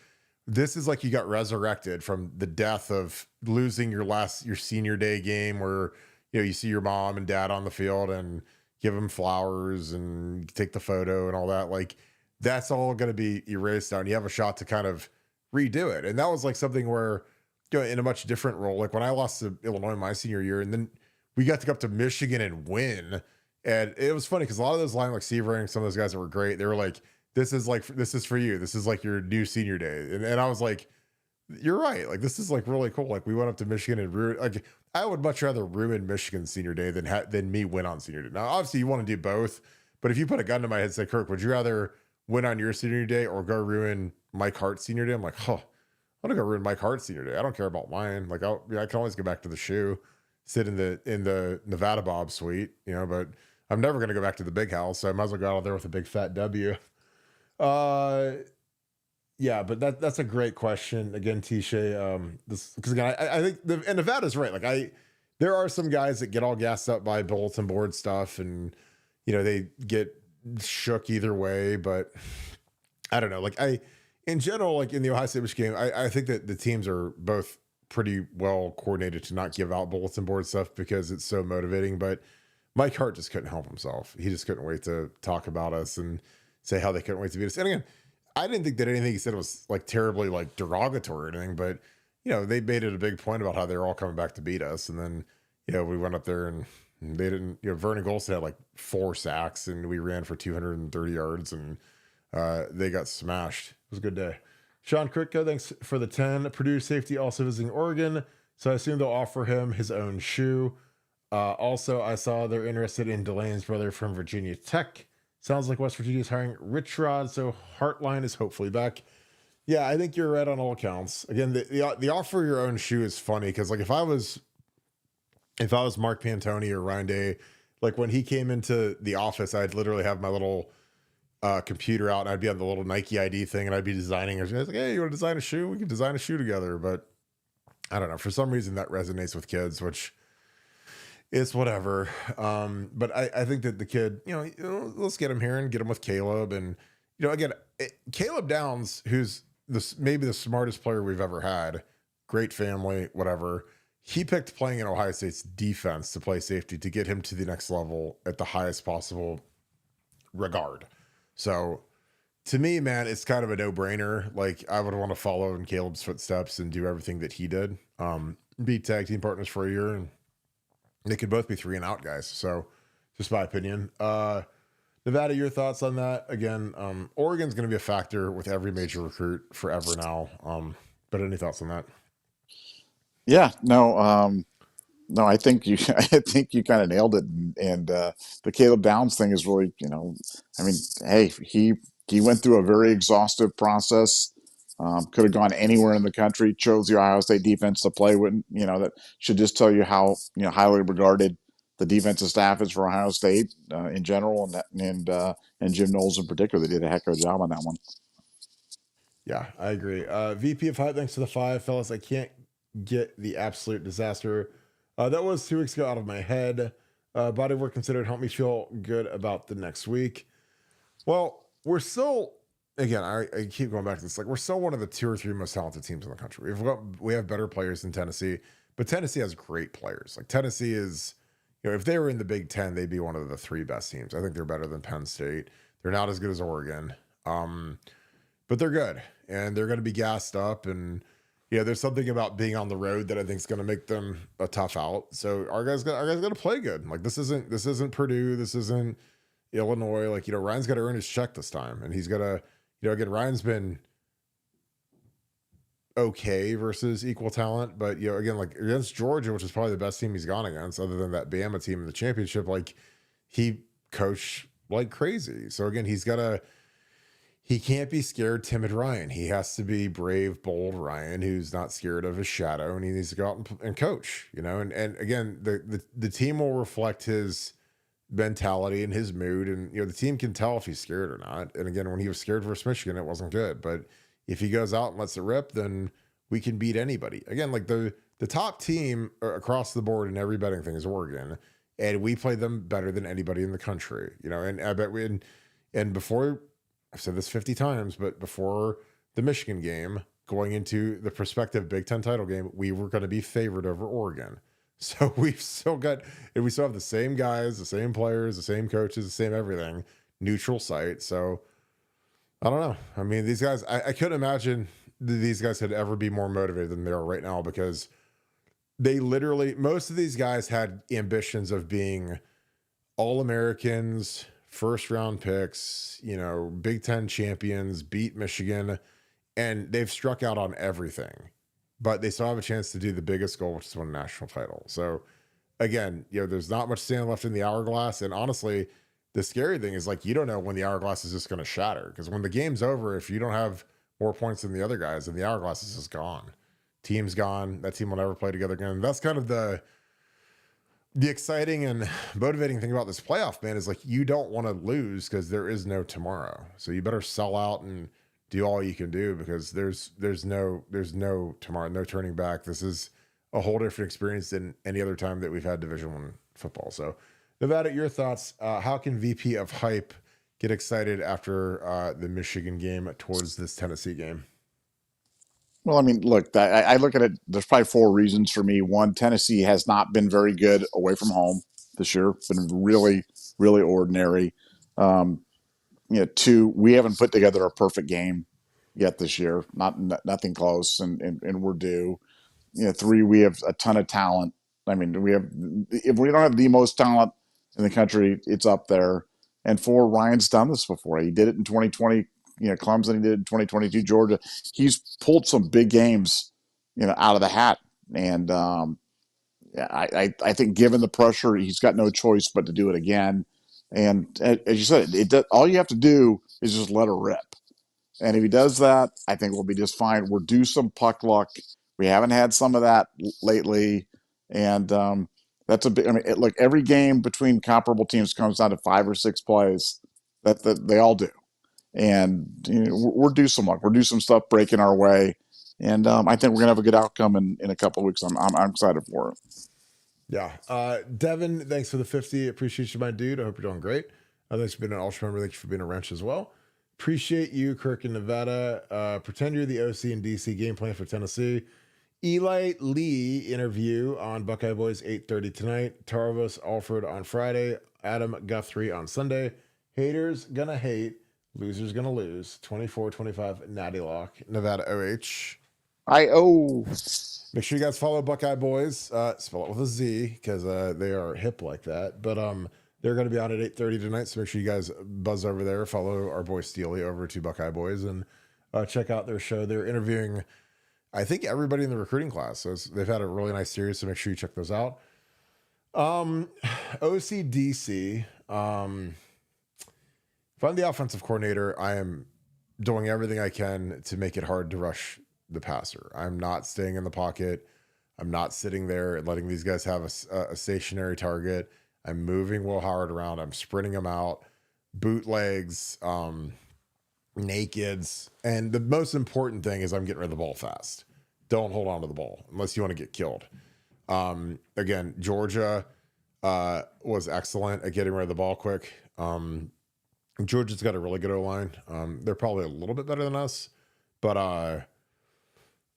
like you got resurrected from the death of losing your senior day game where you see your mom and dad on the field and give them flowers and take the photo and all that. Like that's all going to be erased now. And you have a shot to kind of redo it. And that was like something where, in a much different role, like when I lost to Illinois my senior year, and then we got to go up to Michigan and win. And it was funny because a lot of those line like Severing, some of those guys that were great, they were like, this is for you. This is like your new senior day. And I was like, you're right. Like, this is like really cool. Like we went up to Michigan and like, I would much rather ruin Michigan senior day than me win on senior day. Now, obviously you want to do both, but if you put a gun to my head and say, Kirk, would you rather win on your senior day or go ruin Mike Hart's senior day? I'm like, I want to go ruin Mike Hart's senior day. I don't care about mine. Like I can always go back to the shoe, sit in the Nevadabuck suite, but I'm never going to go back to the big house. So I might as well go out there with a big fat W. Yeah, but that's a great question. Again, Tisha, this, because again, I think and Nevada's right. Like there are some guys that get all gassed up by bulletin board stuff and, they get shook either way, but I don't know. Like in general, like in the Ohio State Michigan game, I think that the teams are both pretty well coordinated to not give out bulletin board stuff because it's so motivating. But Mike Hart just couldn't help himself. He just couldn't wait to talk about us and say how they couldn't wait to beat us. And again, I didn't think that anything he said was like terribly like derogatory or anything, but they made it a big point about how they were all coming back to beat us. And then, we went up there and they didn't, Vernon Golson had like 4 sacks and we ran for 230 yards and they got smashed. It was a good day. Sean Kritka, thanks for the 10. Purdue safety also visiting Oregon. So I assume they'll offer him his own shoe. Also, I saw they're interested in Delane's brother from Virginia Tech. Sounds like West Virginia is hiring Rich Rod, so Hartline is hopefully back. Yeah, I think you're right on all accounts. Again, the offer your own shoe is funny because like if I was Mark Pantoni or Ryan Day, like when he came into the office, I'd literally have my little computer out and I'd be on the little Nike ID thing and I'd be designing. I was like, hey, you want to design a shoe? We can design a shoe together. But I don't know. For some reason that resonates with kids, which it's whatever. But I think that the kid, let's get him here and get him with Caleb. And, again, Caleb Downs, who's maybe the smartest player we've ever had, great family, whatever. He picked playing in Ohio State's defense to play safety to get him to the next level at the highest possible regard. So to me, man, it's kind of a no-brainer. Like I would want to follow in Caleb's footsteps and do everything that he did. Be tag team partners for a year and they could both be 3-and-out guys. So just my opinion. Nevada, your thoughts on that? Again, Oregon's going to be a factor with every major recruit forever now. But any thoughts on that? Yeah, no, no, I think you, I think you kind of nailed it. And the Caleb Downs thing is really, I mean, hey, he went through a very exhaustive process. Could have gone anywhere in the country. Chose the Ohio State defense to play with. That should just tell you how highly regarded the defensive staff is for Ohio State in general, and Jim Knowles in particular. They did a heck of a job on that one. Yeah, I agree. VP of Hype, thanks to the 5, fellas. I can't get the absolute disaster. That was 2 weeks ago out of my head. Body work considered helped me feel good about the next week. Well, we're still, again, I keep going back to this. Like, we're still one of the 2 or 3 most talented teams in the country. We have better players than Tennessee, but Tennessee has great players. Like, Tennessee is, if they were in the Big Ten, they'd be one of the 3 best teams. I think they're better than Penn State. They're not as good as Oregon, but they're good, and they're going to be gassed up. And there's something about being on the road that I think is going to make them a tough out. So our guys got to play good. Like this isn't Purdue. This isn't Illinois. Like, Ryan's got to earn his check this time. And he's got to, again, Ryan's been okay versus equal talent. But, again, like against Georgia, which is probably the best team he's gone against other than that Bama team in the championship, like he coached like crazy. So again, he can't be scared, timid Ryan. He has to be brave, bold Ryan, who's not scared of his shadow, and he needs to go out and coach, And again, the team will reflect his mentality and his mood, and the team can tell if he's scared or not. And again, when he was scared versus Michigan, it wasn't good. But if he goes out and lets it rip, then we can beat anybody. Again, like the top team across the board in every betting thing is Oregon, and we play them better than anybody in the country. And I bet and before. I've said this 50 times, but before the Michigan game, going into the prospective Big Ten title game, we were going to be favored over Oregon. So we've still got, and we still have the same guys, the same players, the same coaches, the same everything, neutral site. So I don't know. I mean, these guys, I couldn't imagine these guys could ever be more motivated than they are right now, because they literally, most of these guys had ambitions of being all Americans, first round picks, Big Ten champions, beat Michigan, and they've struck out on everything. But they still have a chance to do the biggest goal, which is win a national title. So again, there's not much sand left in the hourglass. And honestly, the scary thing is, like, you don't know when the hourglass is just going to shatter. Because when the game's over, if you don't have more points than the other guys, then the hourglass is just gone. Team's gone. That team will never play together again. And that's kind of the exciting and motivating thing about this playoff, man, is like, you don't want to lose because there is no tomorrow. So you better sell out and do all you can do, because there's no tomorrow, no turning back. This is a whole different experience than any other time that we've had Division I football. So Nevada, your thoughts? How can VP of Hype get excited after the Michigan game towards this Tennessee game? Well, I mean, look, I look at it. There's probably four reasons for me. One, Tennessee has not been very good away from home this year. Been really, really ordinary. Um, two, we haven't put together a perfect game yet this year. Nothing close, and we're due. Three, we have a ton of talent. I mean, if we don't have the most talent in the country, it's up there. And four, Ryan's done this before. He did it in 2020. Clemson. He did it in 2022. Georgia. He's pulled some big games, out of the hat. And yeah, I think given the pressure, he's got no choice but to do it again. And as you said, all you have to do is just let her rip. And if he does that, I think we'll be just fine. We're due some puck luck. We haven't had some of that lately, and that's a big. I mean, look, every game between comparable teams comes down to 5 or 6 plays that they all do, and we're due some luck. We're due some stuff breaking our way, and I think we're gonna have a good outcome in a couple of weeks. I'm excited for it. Yeah. Devin, thanks for the 50. Appreciate you, my dude. I hope you're doing great. Thanks for being an ultra member. Thank you for being a wrench as well. Appreciate you, Kirk in Nevada. Pretend you're the OC and DC game plan for Tennessee. Eli Lee interview on Buckeye Boys 8:30 tonight. Tarvos Alford on Friday. Adam Guthrie on Sunday. Haters gonna hate. Losers gonna lose. 24-25 Natty Lock. Nevada OH. I Make sure you guys follow Buckeye Boys. Spell it with a Z, because they are hip like that. But they're going to be on at 8:30 tonight, so make sure you guys buzz over there. Follow our boy Steely over to Buckeye Boys and check out their show. They're interviewing, I think, everybody in the recruiting class. So they've had a really nice series, so make sure you check those out. OCDC. If I'm the offensive coordinator, I am doing everything I can to make it hard to rush the passer. I'm not staying in the pocket. I'm not sitting there and letting these guys have a stationary target. I'm moving Will Howard around. I'm sprinting him out, bootlegs, nakeds. And the most important thing is I'm getting rid of the ball fast. Don't hold on to the ball unless you want to get killed. Again, Georgia was excellent at getting rid of the ball quick. Georgia's got a really good O-line. They're probably a little bit better than us, but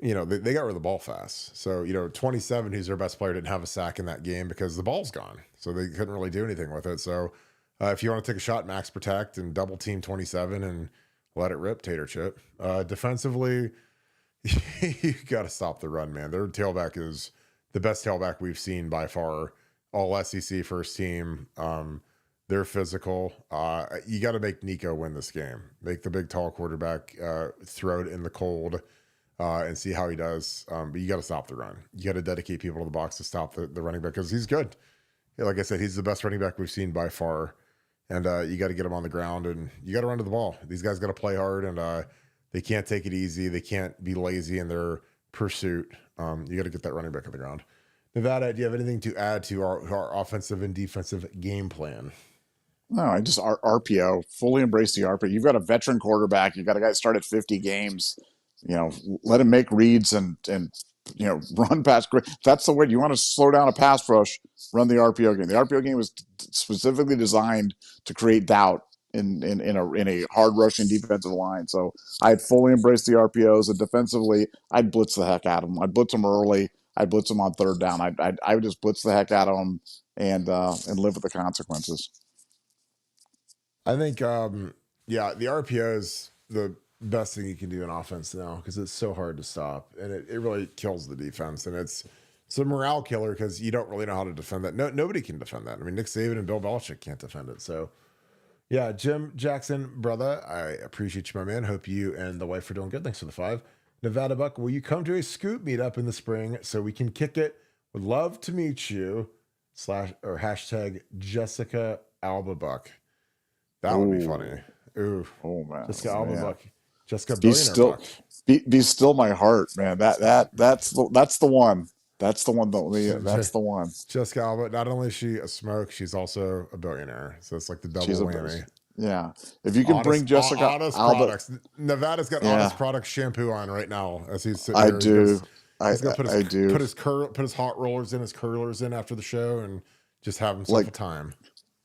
they got rid of the ball fast. So, 27, who's their best player, didn't have a sack in that game because the ball's gone. So they couldn't really do anything with it. So if you want to take a shot, max protect and double team 27 and let it rip, tater chip. Defensively, you got to stop the run, man. Their tailback is the best tailback we've seen by far. All SEC first team. They're physical. You got to make Nico win this game. Make the big, tall quarterback throw it in the cold. And see how he does. But you got to stop the run. You got to dedicate people to the box to stop the running back, because he's good. Like I said, he's the best running back we've seen by far. And you got to get him on the ground, and you got to run to the ball. These guys got to play hard, and they can't take it easy. They can't be lazy in their pursuit. You got to get that running back on the ground. Nevada, do you have anything to add to our offensive and defensive game plan? No, I just RPO, fully embrace the RPO. You've got a veteran quarterback. You've got a guy that started 50 games. Let him make reads and run past. That's the way you want to slow down a pass rush. Run the RPO game. The RPO game was specifically designed to create doubt in a hard rushing defensive line. So I'd fully embrace the RPOs, and defensively, I'd blitz the heck out of them. I'd blitz them early. I'd blitz them on third down. I would just blitz the heck out of them and live with the consequences. I think, yeah, the RPO is the best thing you can do in offense now because it's so hard to stop, and it really kills the defense, and it's a morale killer because you don't really know how to defend that. Nobody can defend that. I mean, Nick Saban and Bill Belichick can't defend it. So, yeah, Jim Jackson, brother, I appreciate you, my man. Hope you and the wife are doing good. Thanks for the 5. Nevadabuck, will you come to a Scoop meetup in the spring so we can kick it? Would love to meet you. / or hashtag Jessica Alba Buck. That would be funny. Ooh. Oh man. Jessica Alba Buck. Jessica Be Billionaire still, Buck. be still my heart, man. That's the one. That's the one. That's the one. Jessica Alba. Not only is she a smoke, she's also a billionaire. So it's like the double whammy. Yeah. If you can bring Jessica honest Alba, products. Nevada's got Honest Products shampoo on right now as he's sitting I here. do. He's gonna put his hot rollers in, his curlers in after the show, and just have himself a time.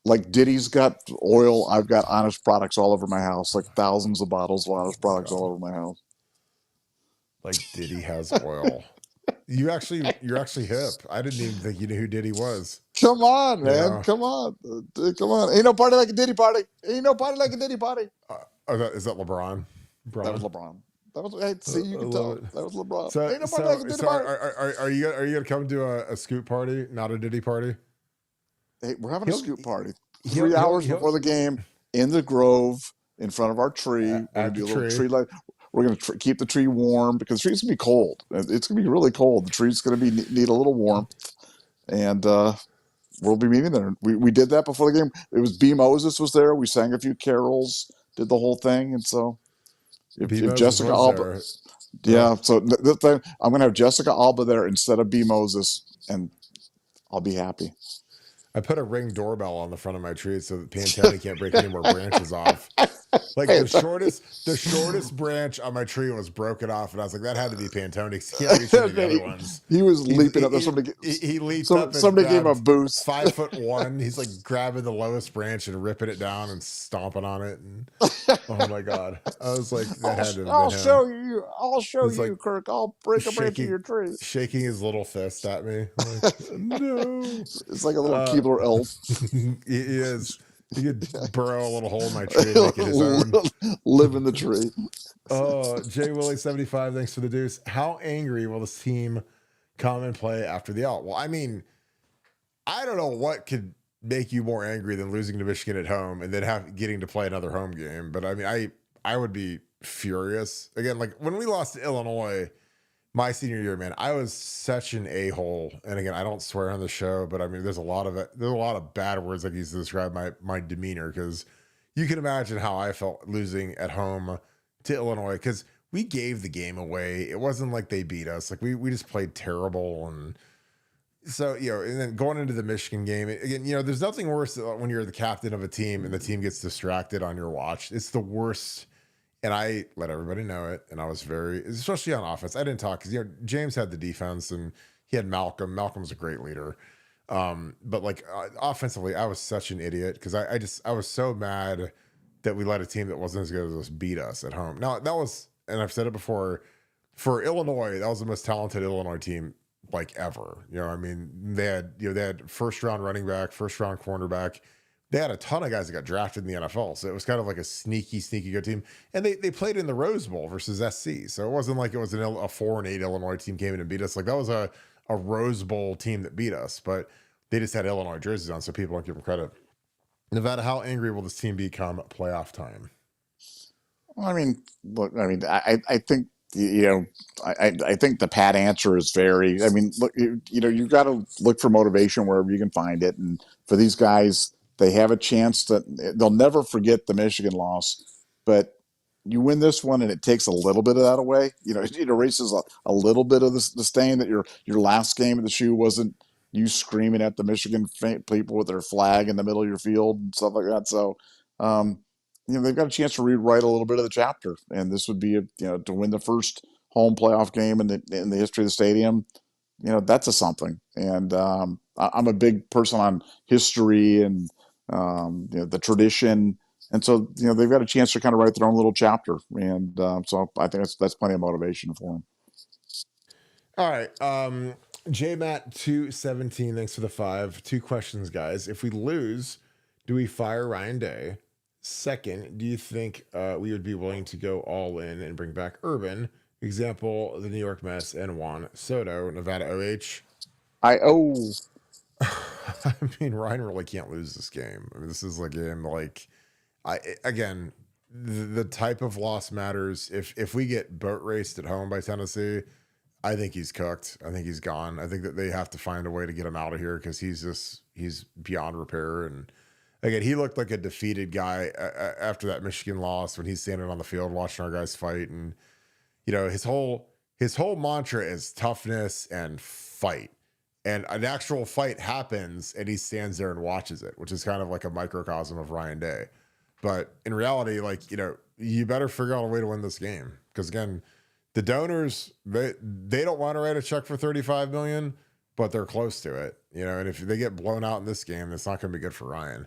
Like Diddy's got oil, I've got Honest Products all over my house, like thousands of bottles of Honest Products all over my house. Like Diddy has oil. You're actually hip. I didn't even think you knew who Diddy was. Come on, man. Yeah. Come on. Ain't no party like a Diddy party. Ain't no party like a Diddy party. Is that LeBron? That was LeBron. That was, hey, see, you can tell. That was LeBron. So, ain't no party like a Diddy party. Are you gonna come to a Scoop party, not a Diddy party? Hey, we're having a Scoop party. 3 hours before the game in the Grove in front of our tree. We're gonna do a little tree light. We're going to keep the tree warm because the tree's going to be cold. It's going to be really cold. The tree's going to need a little warmth, and we'll be meeting there. We did that before the game. It was B. Moses was there. We sang a few carols, did the whole thing, and so if Jessica Alba, so I'm going to have Jessica Alba there instead of B. Moses, and I'll be happy. I put a Ring doorbell on the front of my tree so that Pantone can't break any more branches off. Like the shortest branch on my tree was broken off, and I was like, that had to be Pantone. He can't reach any of the other ones. He was leaping up. He leaped up. Somebody gave him a boost. 5'1". He's like grabbing the lowest branch and ripping it down and stomping on it. And oh my god, I was like, that had to have been I'll him. show you. I'll show you, like, Kirk. I'll break a branch of your tree. Shaking his little fist at me. I'm like, no. It's like a little Keebler elf. He is. He could burrow a little hole in my tree and make it his own. Live in the tree. Oh, Jay Willie 75, thanks for the deuce. How angry will this team come and play after the L? Well, I mean, I don't know what could make you more angry than losing to Michigan at home and then getting to play another home game. But I mean, I would be furious. Again, like when we lost to Illinois my senior year, man, I was such an a-hole. And again, I don't swear on the show, but I mean, there's a lot of bad words I use to describe my demeanor, because you can imagine how I felt losing at home to Illinois, because we gave the game away. It wasn't like they beat us. Like we just played terrible. And so, and then going into the Michigan game, again, there's nothing worse than when you're the captain of a team and the team gets distracted on your watch. It's the worst. And I let everybody know it. And I was especially on offense, I didn't talk because, James had the defense and he had Malcolm. Malcolm was a great leader. But like offensively, I was such an idiot because I was so mad that we let a team that wasn't as good as us beat us at home. Now that was, and I've said it before, for Illinois, that was the most talented Illinois team like ever. I mean, they had first round running back, first round cornerback. They had a ton of guys that got drafted in the NFL. So it was kind of like a sneaky good team. And they played in the Rose Bowl versus SC. So it wasn't like it was a 4-8 Illinois team came in and beat us. Like that was a Rose Bowl team that beat us, but they just had Illinois jerseys on, so people don't give them credit. Nevada, how angry will this team become playoff time? Well, I mean, look, I think, I think the pat answer is look, you've got to look for motivation wherever you can find it. And for these guys, they have a chance they'll never forget the Michigan loss, but you win this one and it takes a little bit of that away. It erases a little bit of the stain that your last game of the shoe wasn't you screaming at the Michigan people with their flag in the middle of your field and stuff like that. So, they've got a chance to rewrite a little bit of the chapter, and this would be to win the first home playoff game in the history of the stadium. That's something. And I'm a big person on history and the tradition, and so they've got a chance to kind of write their own little chapter, and so I think that's plenty of motivation for them. All right, JMatt217, thanks for the 5. Two questions, guys. If we lose, do we fire Ryan Day? Second, do you think we would be willing to go all in and bring back Urban? Example, the New York Mets and Juan Soto, Nevada OH. I oh I mean, Ryan really can't lose this game. I mean, this is a game like again, the type of loss matters. If we get boat raced at home by Tennessee, I think he's cooked. I think he's gone. I think that they have to find a way to get him out of here because he's beyond repair. And again, he looked like a defeated guy after that Michigan loss when he's standing on the field watching our guys fight. And his whole mantra is toughness and fight. And an actual fight happens, and he stands there and watches it, which is kind of like a microcosm of Ryan Day. But in reality, you better figure out a way to win this game because again, the donors they don't want to write a check for $35 million, but they're close to it, And if they get blown out in this game, it's not going to be good for Ryan.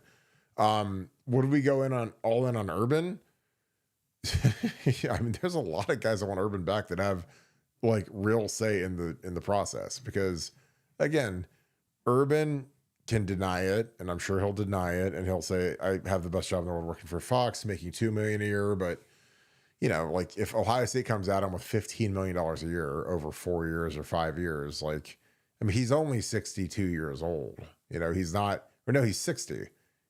Would we go all in on Urban? Yeah, I mean, there's a lot of guys that want Urban back that have real say in the process because, again, Urban can deny it, and I'm sure he'll deny it, and he'll say, "I have the best job in the world working for Fox, making $2 million a year." But if Ohio State comes at him with $15 million a year over 4 years or 5 years, I mean, he's only 62 years old. He's not, or no, he's 60.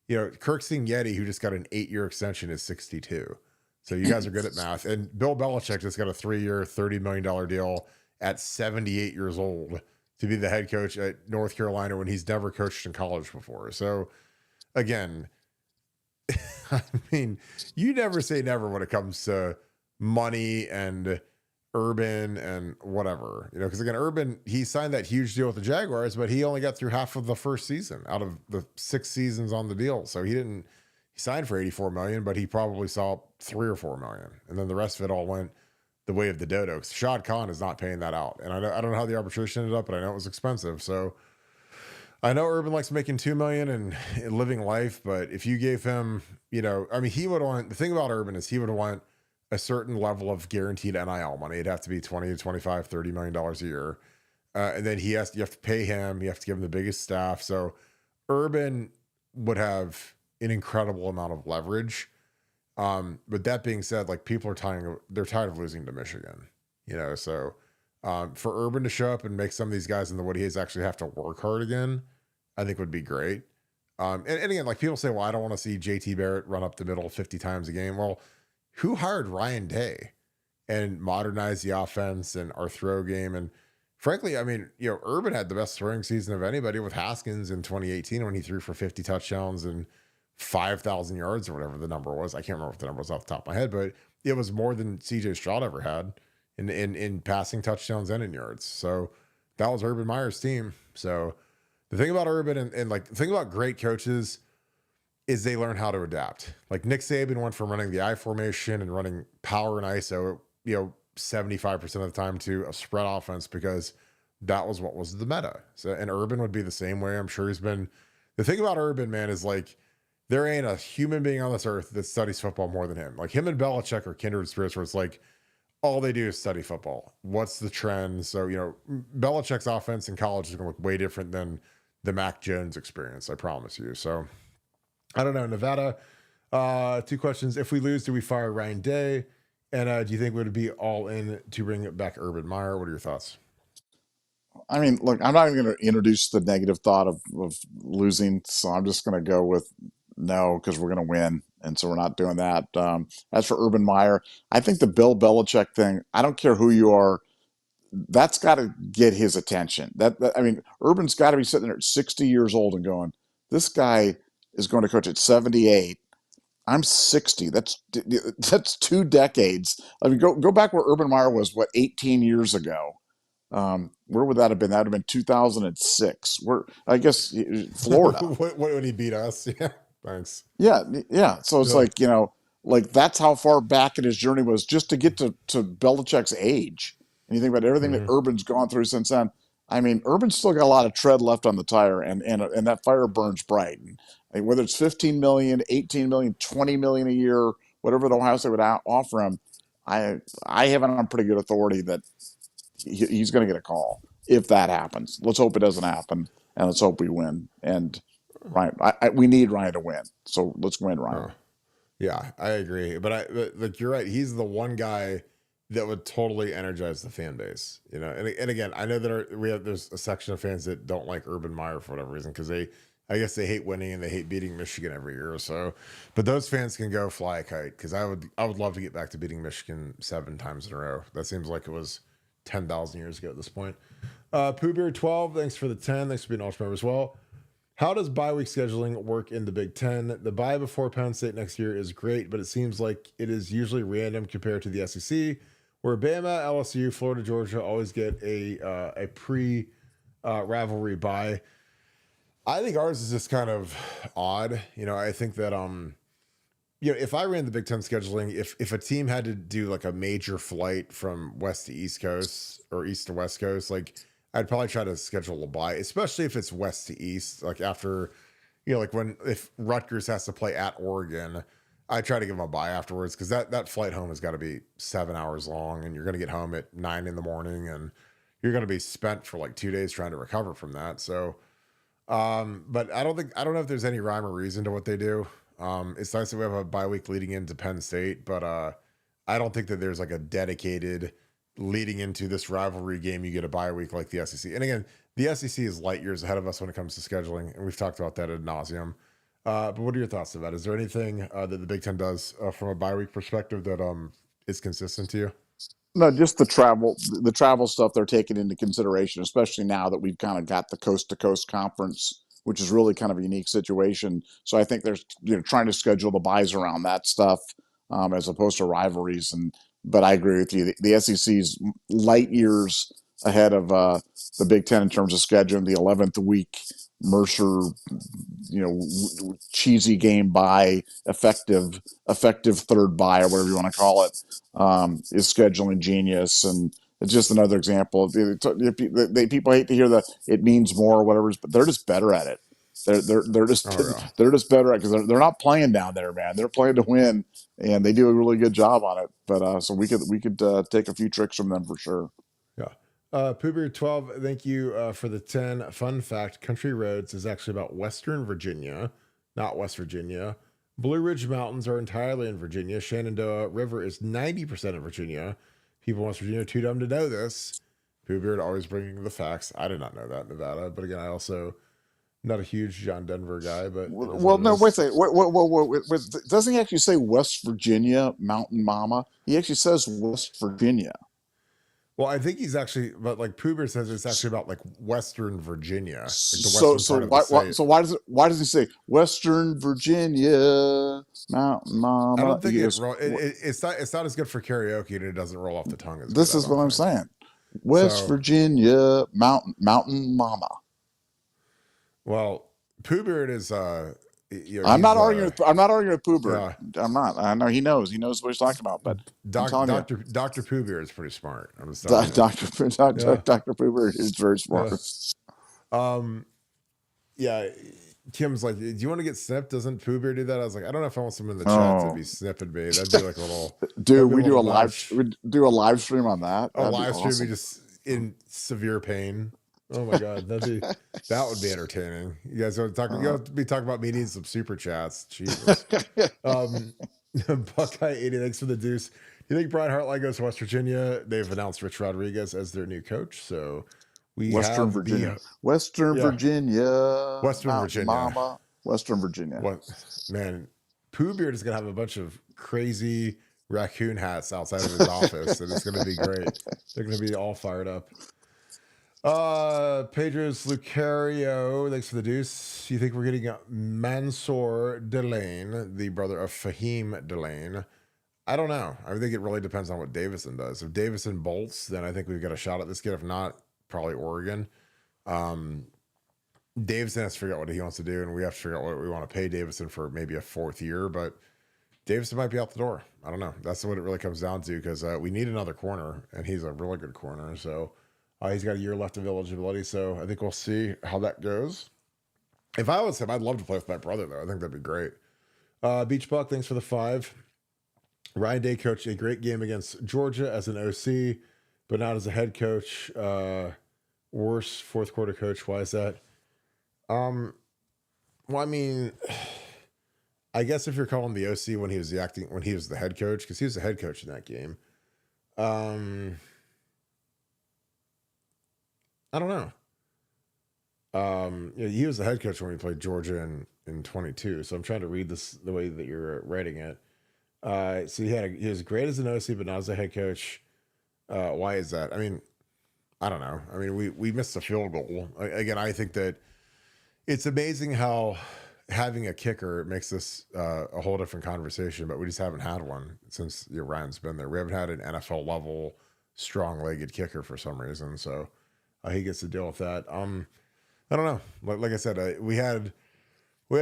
Kirk Yeti, who just got an 8-year extension, is 62. So you guys are good at math. And Bill Belichick just got a 3-year, $30 million deal at 78 years old to be the head coach at North Carolina when he's never coached in college before. So again, I mean, you never say never when it comes to money and Urban and whatever, because again, Urban, he signed that huge deal with the Jaguars, but he only got through half of the first season out of the 6 seasons on the deal. So he signed for $84 million, but he probably saw $3 or $4 million. And then the rest of it all went the way of the dodo. Shad Khan is not paying that out. And I don't know how the arbitration ended up, but I know it was expensive. So I know Urban likes making $2 million and living life, but if you gave him, I mean, he would want, the thing about Urban is he would want a certain level of guaranteed NIL money. It'd have to be 20 to 25, $30 million a year. And then you have to pay him, you have to give him the biggest staff. So Urban would have an incredible amount of leverage. But that being said, people are tired of losing to Michigan, so for Urban to show up and make some of these guys in the Woody Hayes actually have to work hard again, I think would be great. And again, people say, well, I don't want to see JT Barrett run up the middle 50 times a game. Well, who hired Ryan Day and modernized the offense and our throw game? And frankly, I mean, Urban had the best throwing season of anybody with Haskins in 2018 when he threw for 50 touchdowns and 5,000 yards or whatever the number was. I can't remember what the number was off the top of my head, but it was more than CJ Stroud ever had in passing touchdowns and in yards. So that was Urban Meyer's team. So the thing about Urban and the thing about great coaches is they learn how to adapt. Nick Saban went from running the I formation and running power and ISO, 75% of the time to a spread offense because that was what was the meta. So, and Urban would be the same way. I'm sure he's been, the thing about Urban, man, is there ain't a human being on this earth that studies football more than him. Him and Belichick are kindred spirits where it's all they do is study football. What's the trend? So, Belichick's offense in college is going to look way different than the Mac Jones experience, I promise you. So, I don't know. Nevada, 2 questions. If we lose, do we fire Ryan Day? And do you think we would be all in to bring back Urban Meyer? What are your thoughts? I mean, look, I'm not even going to introduce the negative thought of losing, so I'm just going to go with no because we're going to win, and so we're not doing that. As for Urban Meyer, I think the Bill Belichick thing, I don't care who you are, that's got to get his attention. I mean, Urban's got to be sitting there at 60 years old and going, this guy is going to coach at 78. I'm 60. That's 2 decades. I mean, go back where Urban Meyer was, 18 years ago. Where would that have been? That would have been 2006. I guess Florida. When he beat us? Yeah, thanks. Yeah. So it's that's how far back in his journey was just to get to Belichick's age. And you think about everything that Urban's gone through since then. I mean, Urban's still got a lot of tread left on the tire, and that fire burns bright. And whether it's 15 million, 18 million, 20 million a year, whatever the Ohio State would offer him, I have it on pretty good authority that he's going to get a call. if that happens. Let's hope it doesn't happen, and let's hope we win. And Ryan, we need Ryan to win, so let's win, Ryan. Oh, yeah, I agree. But like you're right. He's the one guy that would totally energize the fan base, you know. And again, I know that there's a section of fans that don't like Urban Meyer for whatever reason because I guess they hate winning and they hate beating Michigan every year or so. But those fans can go fly a kite because I would love to get back to beating Michigan 7 times in a row. That seems like it was 10,000 years ago at this point. Pooh Bear 12, thanks for the 10. Thanks for being an ultra member as well. How does bye week scheduling work in the Big Ten? The bye before Penn State next year is great, but it seems like it is usually random compared to the SEC, where Bama, LSU, Florida, Georgia always get a pre rivalry bye. I think ours is just kind of odd. You know, I think that if I ran the Big Ten scheduling, if a team had to do like a major flight from West to East Coast or East to West Coast, like I'd probably try to schedule a bye, especially if it's West to East. Like after, like if Rutgers has to play at Oregon, I try to give them a bye afterwards because that flight home has got to be 7 hours long, and you're going to get home at 9 in the morning, and you're going to be spent for like 2 days trying to recover from that. So, but I don't know if there's any rhyme or reason to what they do. It's nice that we have a bye week leading into Penn State, but I don't think that there's like a dedicated leading into this rivalry game, you get a bye week like the SEC. And again, the SEC is light years ahead of us when it comes to scheduling, and we've talked about that ad nauseum. But what are your thoughts about it? Is there anything that the Big Ten does from a bye week perspective that is consistent to you? No, just the travel stuff they're taking into consideration, especially now that we've kind of got the coast to coast conference, which is really kind of a unique situation. So I think there's trying to schedule the buys around that stuff as opposed to rivalries. But I agree with you. The SEC's light years ahead of the Big Ten in terms of scheduling. The 11th week Mercer, cheesy game bye, effective third bye, or whatever you want to call it, is scheduling genius. And it's just another example. People hate to hear that it means more or whatever, but they're just better at it. They're just they're just better at it because they're not playing down there, man. They're playing to win, and they do a really good job on it. But so we could take a few tricks from them for sure. Yeah. Pooh Bear 12, thank you for the 10. Fun fact, Country Roads is actually about Western Virginia, not West Virginia. Blue Ridge Mountains are entirely in Virginia. Shenandoah River is 90% in Virginia. People in West Virginia are too dumb to know this. Pooh Bear always bringing the facts. I did not know that in Nevada. But again, I also not a huge John Denver guy. But well, no, wait a second. Wait. Doesn't he actually say West Virginia, Mountain Mama? He actually says West Virginia. Well, I think he's actually, but like Pooh Bear says, it's actually about like Western Virginia, like the western part of the state. So why does it say Western Virginia, Mountain Mama? I don't think it's not as good for karaoke, and it doesn't roll off the tongue as this good, is what I'm saying. West Virginia, Mountain Mama. Well, Pooh Bear is. I'm not arguing with Pooh Bear. Yeah. I'm not. I know he knows. He knows what he's talking about. But Dr. Pooh Bear is pretty smart. I'm just Dr. Pooh Bear is very smart. Yeah. Kim's like, do you want to get snipped? Doesn't Pooh Bear do that? I was like, I don't know if I want someone in the chat to be snipping me. That'd be like a little. Dude, we do a live stream on that. A live stream, we just in severe pain. Oh my God, that would be entertaining. You guys want to talk? You have to be talking about me needing some super chats. Jesus. Buckeye 80, thanks for the deuce. You think Brian Hartline goes to West Virginia? They've announced Rich Rodriguez as their new coach, so Western Virginia, Mama, Western Virginia. What man? Pooh Beard is gonna have a bunch of crazy raccoon hats outside of his office, and it's gonna be great. They're gonna be all fired up. Pedro's Lucario, thanks for the deuce. You think we're getting Mansour Delane, the brother of Fahim Delane? I don't know. I think it really depends on what Davison does. If Davison bolts, then I think we've got a shot at this kid. If not, probably Oregon. Davison has to figure out what he wants to do, and we have to figure out what we want to pay Davison for maybe a 4th year, but Davison might be out the door. I don't know. That's what it really comes down to, because we need another corner, and he's a really good corner, so he's got a year left of eligibility, so I think we'll see how that goes. If I was him, I'd love to play with my brother, though. I think that'd be great. Beach Buck, thanks for the 5. Ryan Day coached a great game against Georgia as an OC, but not as a head coach. Worst fourth quarter coach. Why is that? Um, well, I mean, I guess if you're calling the OC when he was the head coach, because he was the head coach in that game. Um, I don't know. He was the head coach when we played Georgia in 22. So I'm trying to read this the way that you're writing it. So he was great as an OC, but not as a head coach. Why is that? I mean, I don't know. I mean, we missed a field goal. Again, I think that it's amazing how having a kicker makes this a whole different conversation, but we just haven't had one since Ryan's been there. We haven't had an NFL level strong-legged kicker for some reason, so he gets to deal with that. I don't know. Like I said, we had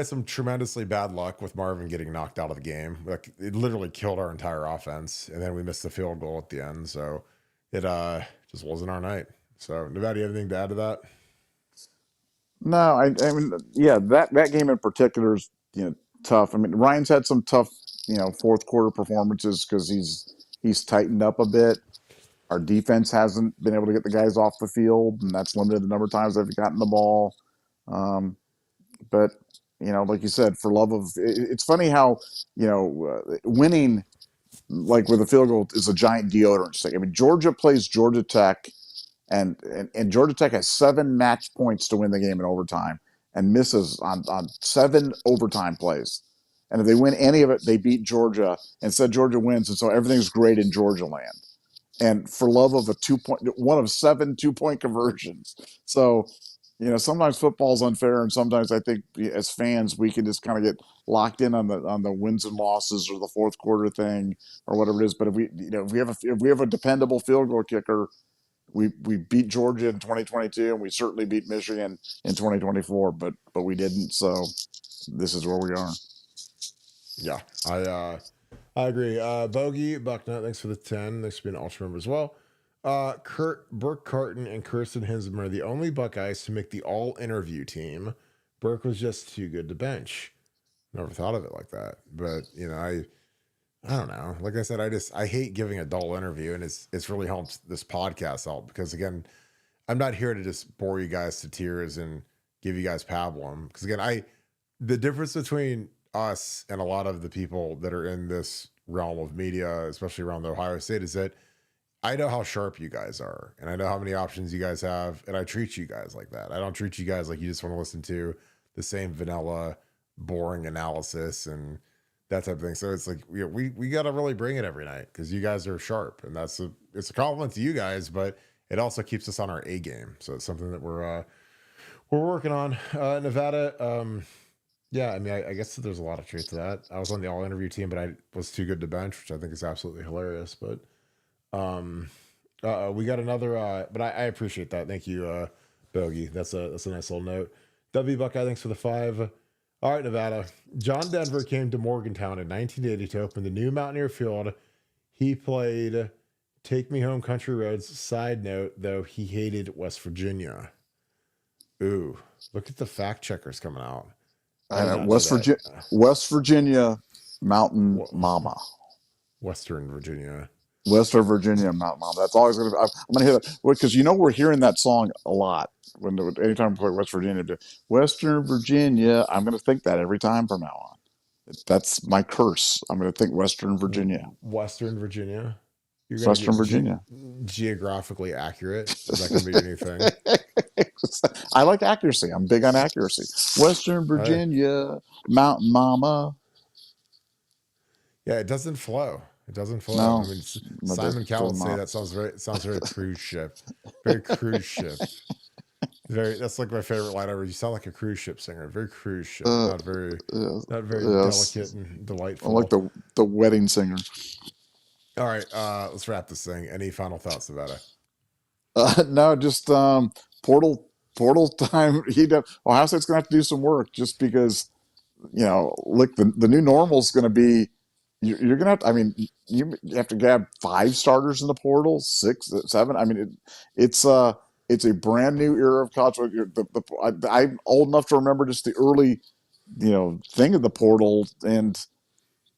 some tremendously bad luck with Marvin getting knocked out of the game. Like, it literally killed our entire offense, and then we missed the field goal at the end. So it just wasn't our night. So, Nevada, you have anything to add to that? No, I mean, yeah, that game in particular is tough. I mean, Ryan's had some tough fourth quarter performances because he's tightened up a bit. Our defense hasn't been able to get the guys off the field, and that's limited the number of times they've gotten the ball. But like you said, for love of, it's funny how winning like with a field goal is a giant deodorant stick. I mean, Georgia plays Georgia Tech, and Georgia Tech has 7 match points to win the game in overtime, and misses on 7 overtime plays. And if they win any of it, they beat Georgia. Instead, Georgia wins, and so everything's great in Georgia land. And for love of one of 7 2-point conversions. So, sometimes football's unfair, and sometimes I think as fans we can just kind of get locked in on the wins and losses or the fourth quarter thing or whatever it is. But if we have a dependable field goal kicker, we beat Georgia in 2022, and we certainly beat Michigan in 2024, but we didn't. So this is where we are. Yeah, I agree. Bogey Bucknut, thanks for the 10. Thanks for being an ultra member as well. Burke Carton and Kirsten Hinsman are the only Buckeyes to make the all-interview team. Burke was just too good to bench. Never thought of it like that. But, I don't know. Like I said, I hate giving a dull interview, and it's really helped this podcast out because, again, I'm not here to just bore you guys to tears and give you guys pablum. Because, again, the difference between us and a lot of the people that are in this realm of media, especially around the Ohio State, is that I know how sharp you guys are, and I know how many options you guys have, and I treat you guys like that. I don't treat you guys like you just want to listen to the same vanilla, boring analysis and that type of thing. So it's like we got to really bring it every night because you guys are sharp, and it's a compliment to you guys, but it also keeps us on our A game. So it's something that we're working on. Nevada. Yeah, I mean, I guess that there's a lot of truth to that. I was on the all interview team, but I was too good to bench, which I think is absolutely hilarious. But we got another, but I appreciate that. Thank you, Bogey. That's a nice little note. W Buckeye, thanks for the 5. All right, Nevada. John Denver came to Morgantown in 1980 to open the new Mountaineer Field. He played Take Me Home Country Roads. Side note, though, he hated West Virginia. Ooh, look at the fact checkers coming out. West Virginia, Mountain Mama. Western Virginia. Western Virginia, Mountain Mama. That's always going to be. I'm going to hear that because we're hearing that song a lot anytime we play West Virginia. Western Virginia. I'm going to think that every time from now on. That's my curse. I'm going to think Western Virginia. Western Virginia. You're Western Virginia. Geographically accurate. Is that going to be your new thing? I like accuracy. I'm big on accuracy. Western Virginia, Mountain Mama. Yeah, it doesn't flow. It doesn't flow. No, I mean, Simon Cowell would say that sounds very cruise ship. Very cruise ship. That's like my favorite line ever. You sound like a cruise ship singer. Very cruise ship. Not very delicate and delightful. I like the wedding singer. All right, let's wrap this thing. Any final thoughts about it? No, just portal time. Ohio State's gonna have to do some work just because look, the new normal is gonna be you're gonna have to, I mean you have to grab 5 starters in the portal, 6, 7. I mean it's a brand new era of college. I'm old enough to remember just the early thing of the portal, and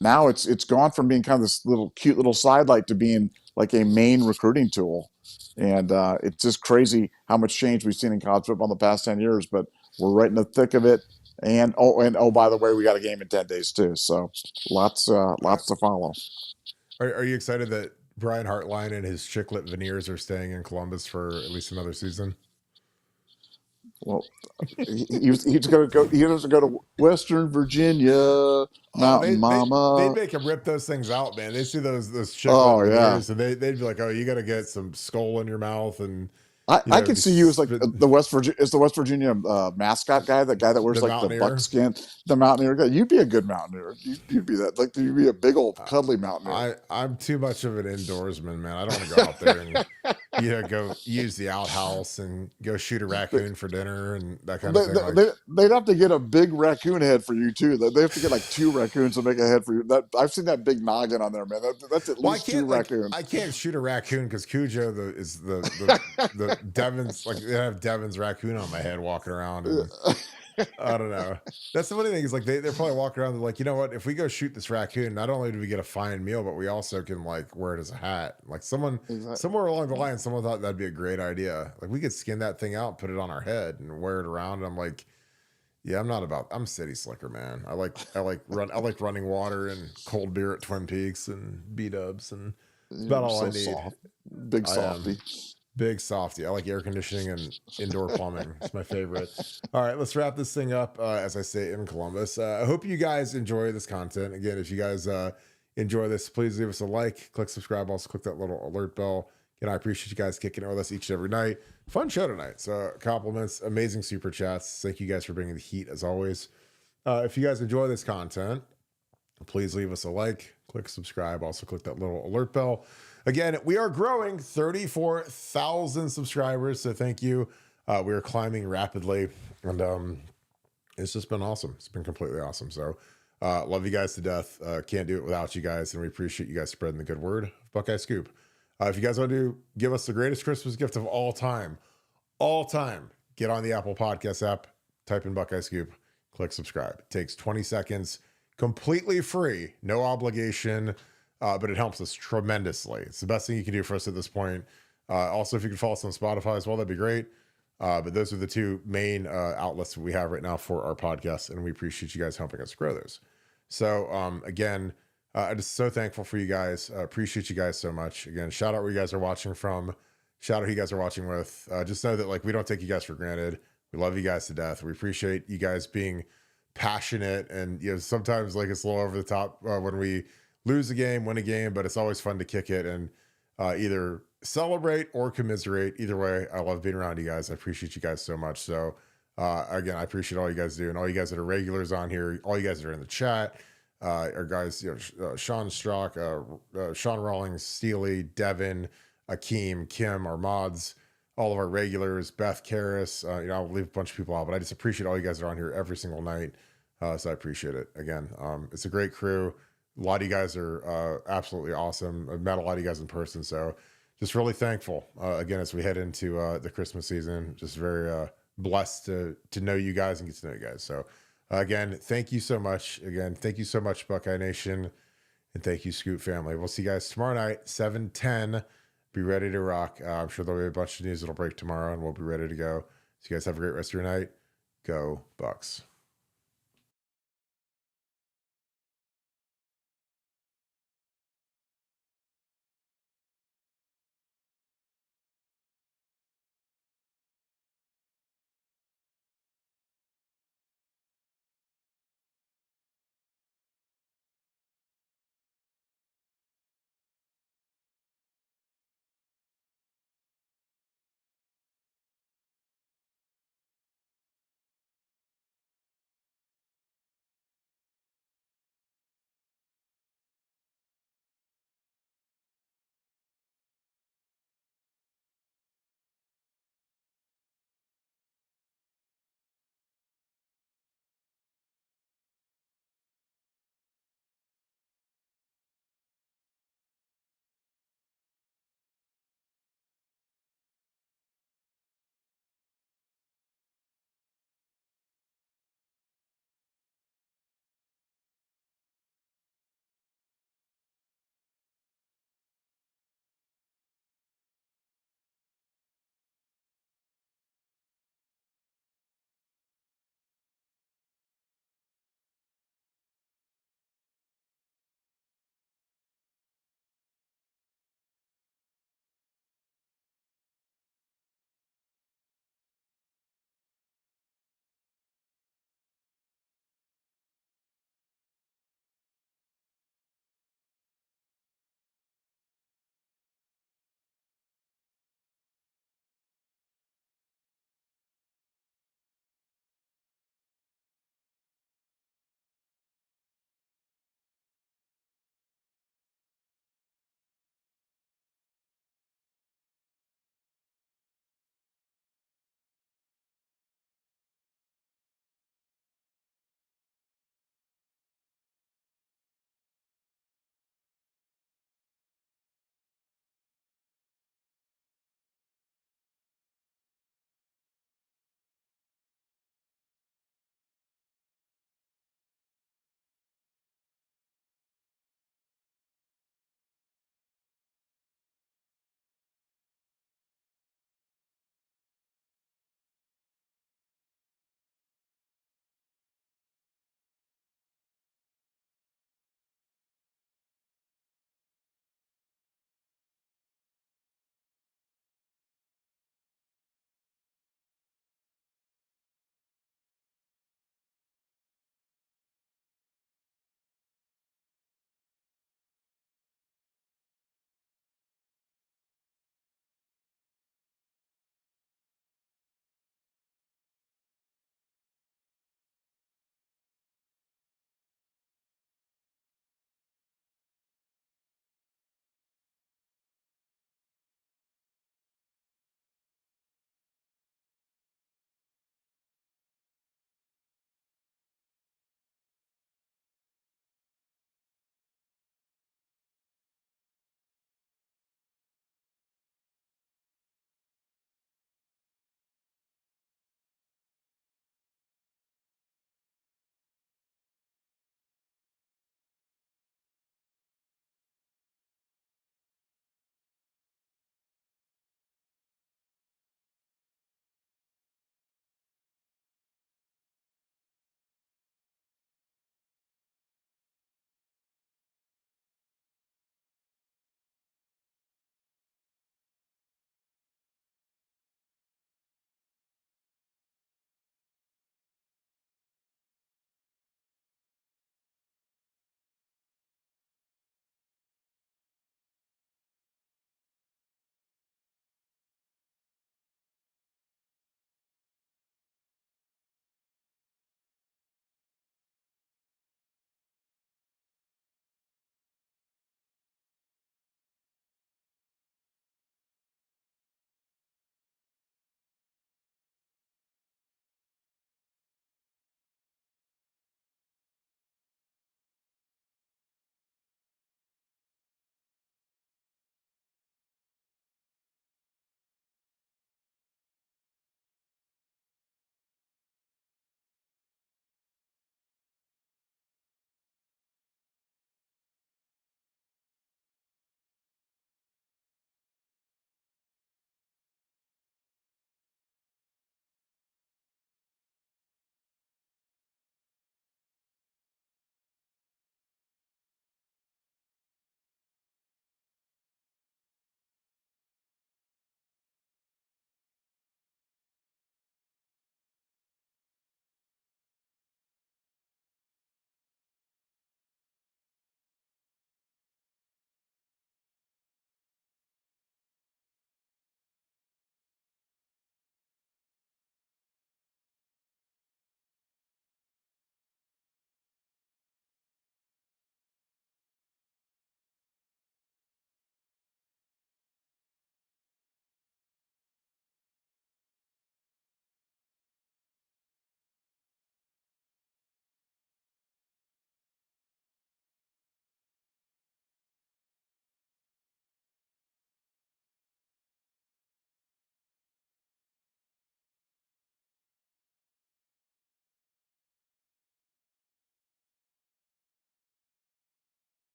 now it's gone from being kind of this little cute little sidelight to being like a main recruiting tool. And it's just crazy how much change we've seen in college football in the past 10 years, but we're right in the thick of it. And by the way, we got a game in 10 days too. So lots to follow. Are you excited that Brian Hartline and his chiclet veneers are staying in Columbus for at least another season? Well, he's going to go. He doesn't go to Western Virginia, Oh, Mountain they'd Mama. make him rip those things out, man. They see those chiclet Oh yeah, veneers, and they'd be like, "Oh, you got to get some skull in your mouth," and I could be see you as like spit, the West Virginia mascot guy, the guy that wears the like the Mountaineer. buckskin, the Mountaineer guy. You'd be a good Mountaineer. You'd be that. Like you'd be a big old cuddly Mountaineer. I'm too much of an indoorsman, man. I don't want to go out there and go use the outhouse and go shoot a raccoon for dinner and that kind of thing. Like, They'd have to get a big raccoon head for you too. They have to get like 2 raccoons to make a head for you. That I've seen that big noggin on there, man. That's at least 2 raccoons. I can't shoot a raccoon because Cujo is the Devon's, like they have Devon's raccoon on my head walking around. And, I don't know. That's the funny thing is like they're probably walking around. They're like, you know what? If we go shoot this raccoon, not only do we get a fine meal, but we also can like wear it as a hat. Like somewhere along the line, someone thought that'd be a great idea. Like we could skin that thing out, put it on our head, and wear it around. And I'm like, yeah, I'm city slicker, man. I like running water and cold beer at Twin Peaks and B-dubs, and it's about all I need. Soft. Big softy. Big softy. I like air conditioning and indoor plumbing. It's my favorite. All right, let's wrap this thing up. As I say in Columbus, I hope you guys enjoy this content. Again, if you guys enjoy this, please leave us a like, click subscribe, also click that little alert bell. Again, I appreciate you guys kicking it with us each and every night. Fun show tonight. So compliments, amazing super chats. Thank you guys for bringing the heat as always. If you guys enjoy this content, please leave us a like, click subscribe, also click that little alert bell. Again, we are growing 34,000 subscribers, so thank you. We are climbing rapidly, and it's just been awesome. It's been completely awesome. So love you guys to death. Can't do it without you guys, and we appreciate you guys spreading the good word of Buckeye Scoop. If you guys want to give us the greatest Christmas gift of all time, get on the Apple Podcast app, type in Buckeye Scoop, click subscribe. It takes 20 seconds, completely free, no obligation. But it helps us tremendously. It's the best thing you can do for us at this point. Also, if you can follow us on Spotify as well, that'd be great. But those are the 2 main outlets that we have right now for our podcast, and we appreciate you guys helping us grow those. So again, I'm just so thankful for you guys. Appreciate you guys so much. Again, shout out where you guys are watching from. Shout out who you guys are watching with. Just know that like we don't take you guys for granted. We love you guys to death. We appreciate you guys being passionate, and sometimes like it's a little over the top when we lose a game, win a game, but it's always fun to kick it and either celebrate or commiserate. Either way, I love being around you guys. I appreciate you guys so much. So again, I appreciate all you guys do, and all you guys that are regulars on here, all you guys that are in the chat, our guys, Sean Strock, Sean Rawlings, Steely, Devin, Akeem, Kim, our mods, all of our regulars, Beth Karras. I'll leave a bunch of people out, but I just appreciate all you guys that are on here every single night. So I appreciate it. Again, it's a great crew. A lot of you guys are absolutely awesome. I've met a lot of you guys in person, so just really thankful. Again, as we head into the Christmas season, just very blessed to know you guys and get to know you guys. So again, thank you so much. Again, thank you so much, Buckeye Nation, and thank you, Scoop family. We'll see you guys tomorrow night, 7:10. Be ready to rock. I'm sure there'll be a bunch of news that'll break tomorrow, and we'll be ready to go. So you guys have a great rest of your night. Go Bucks.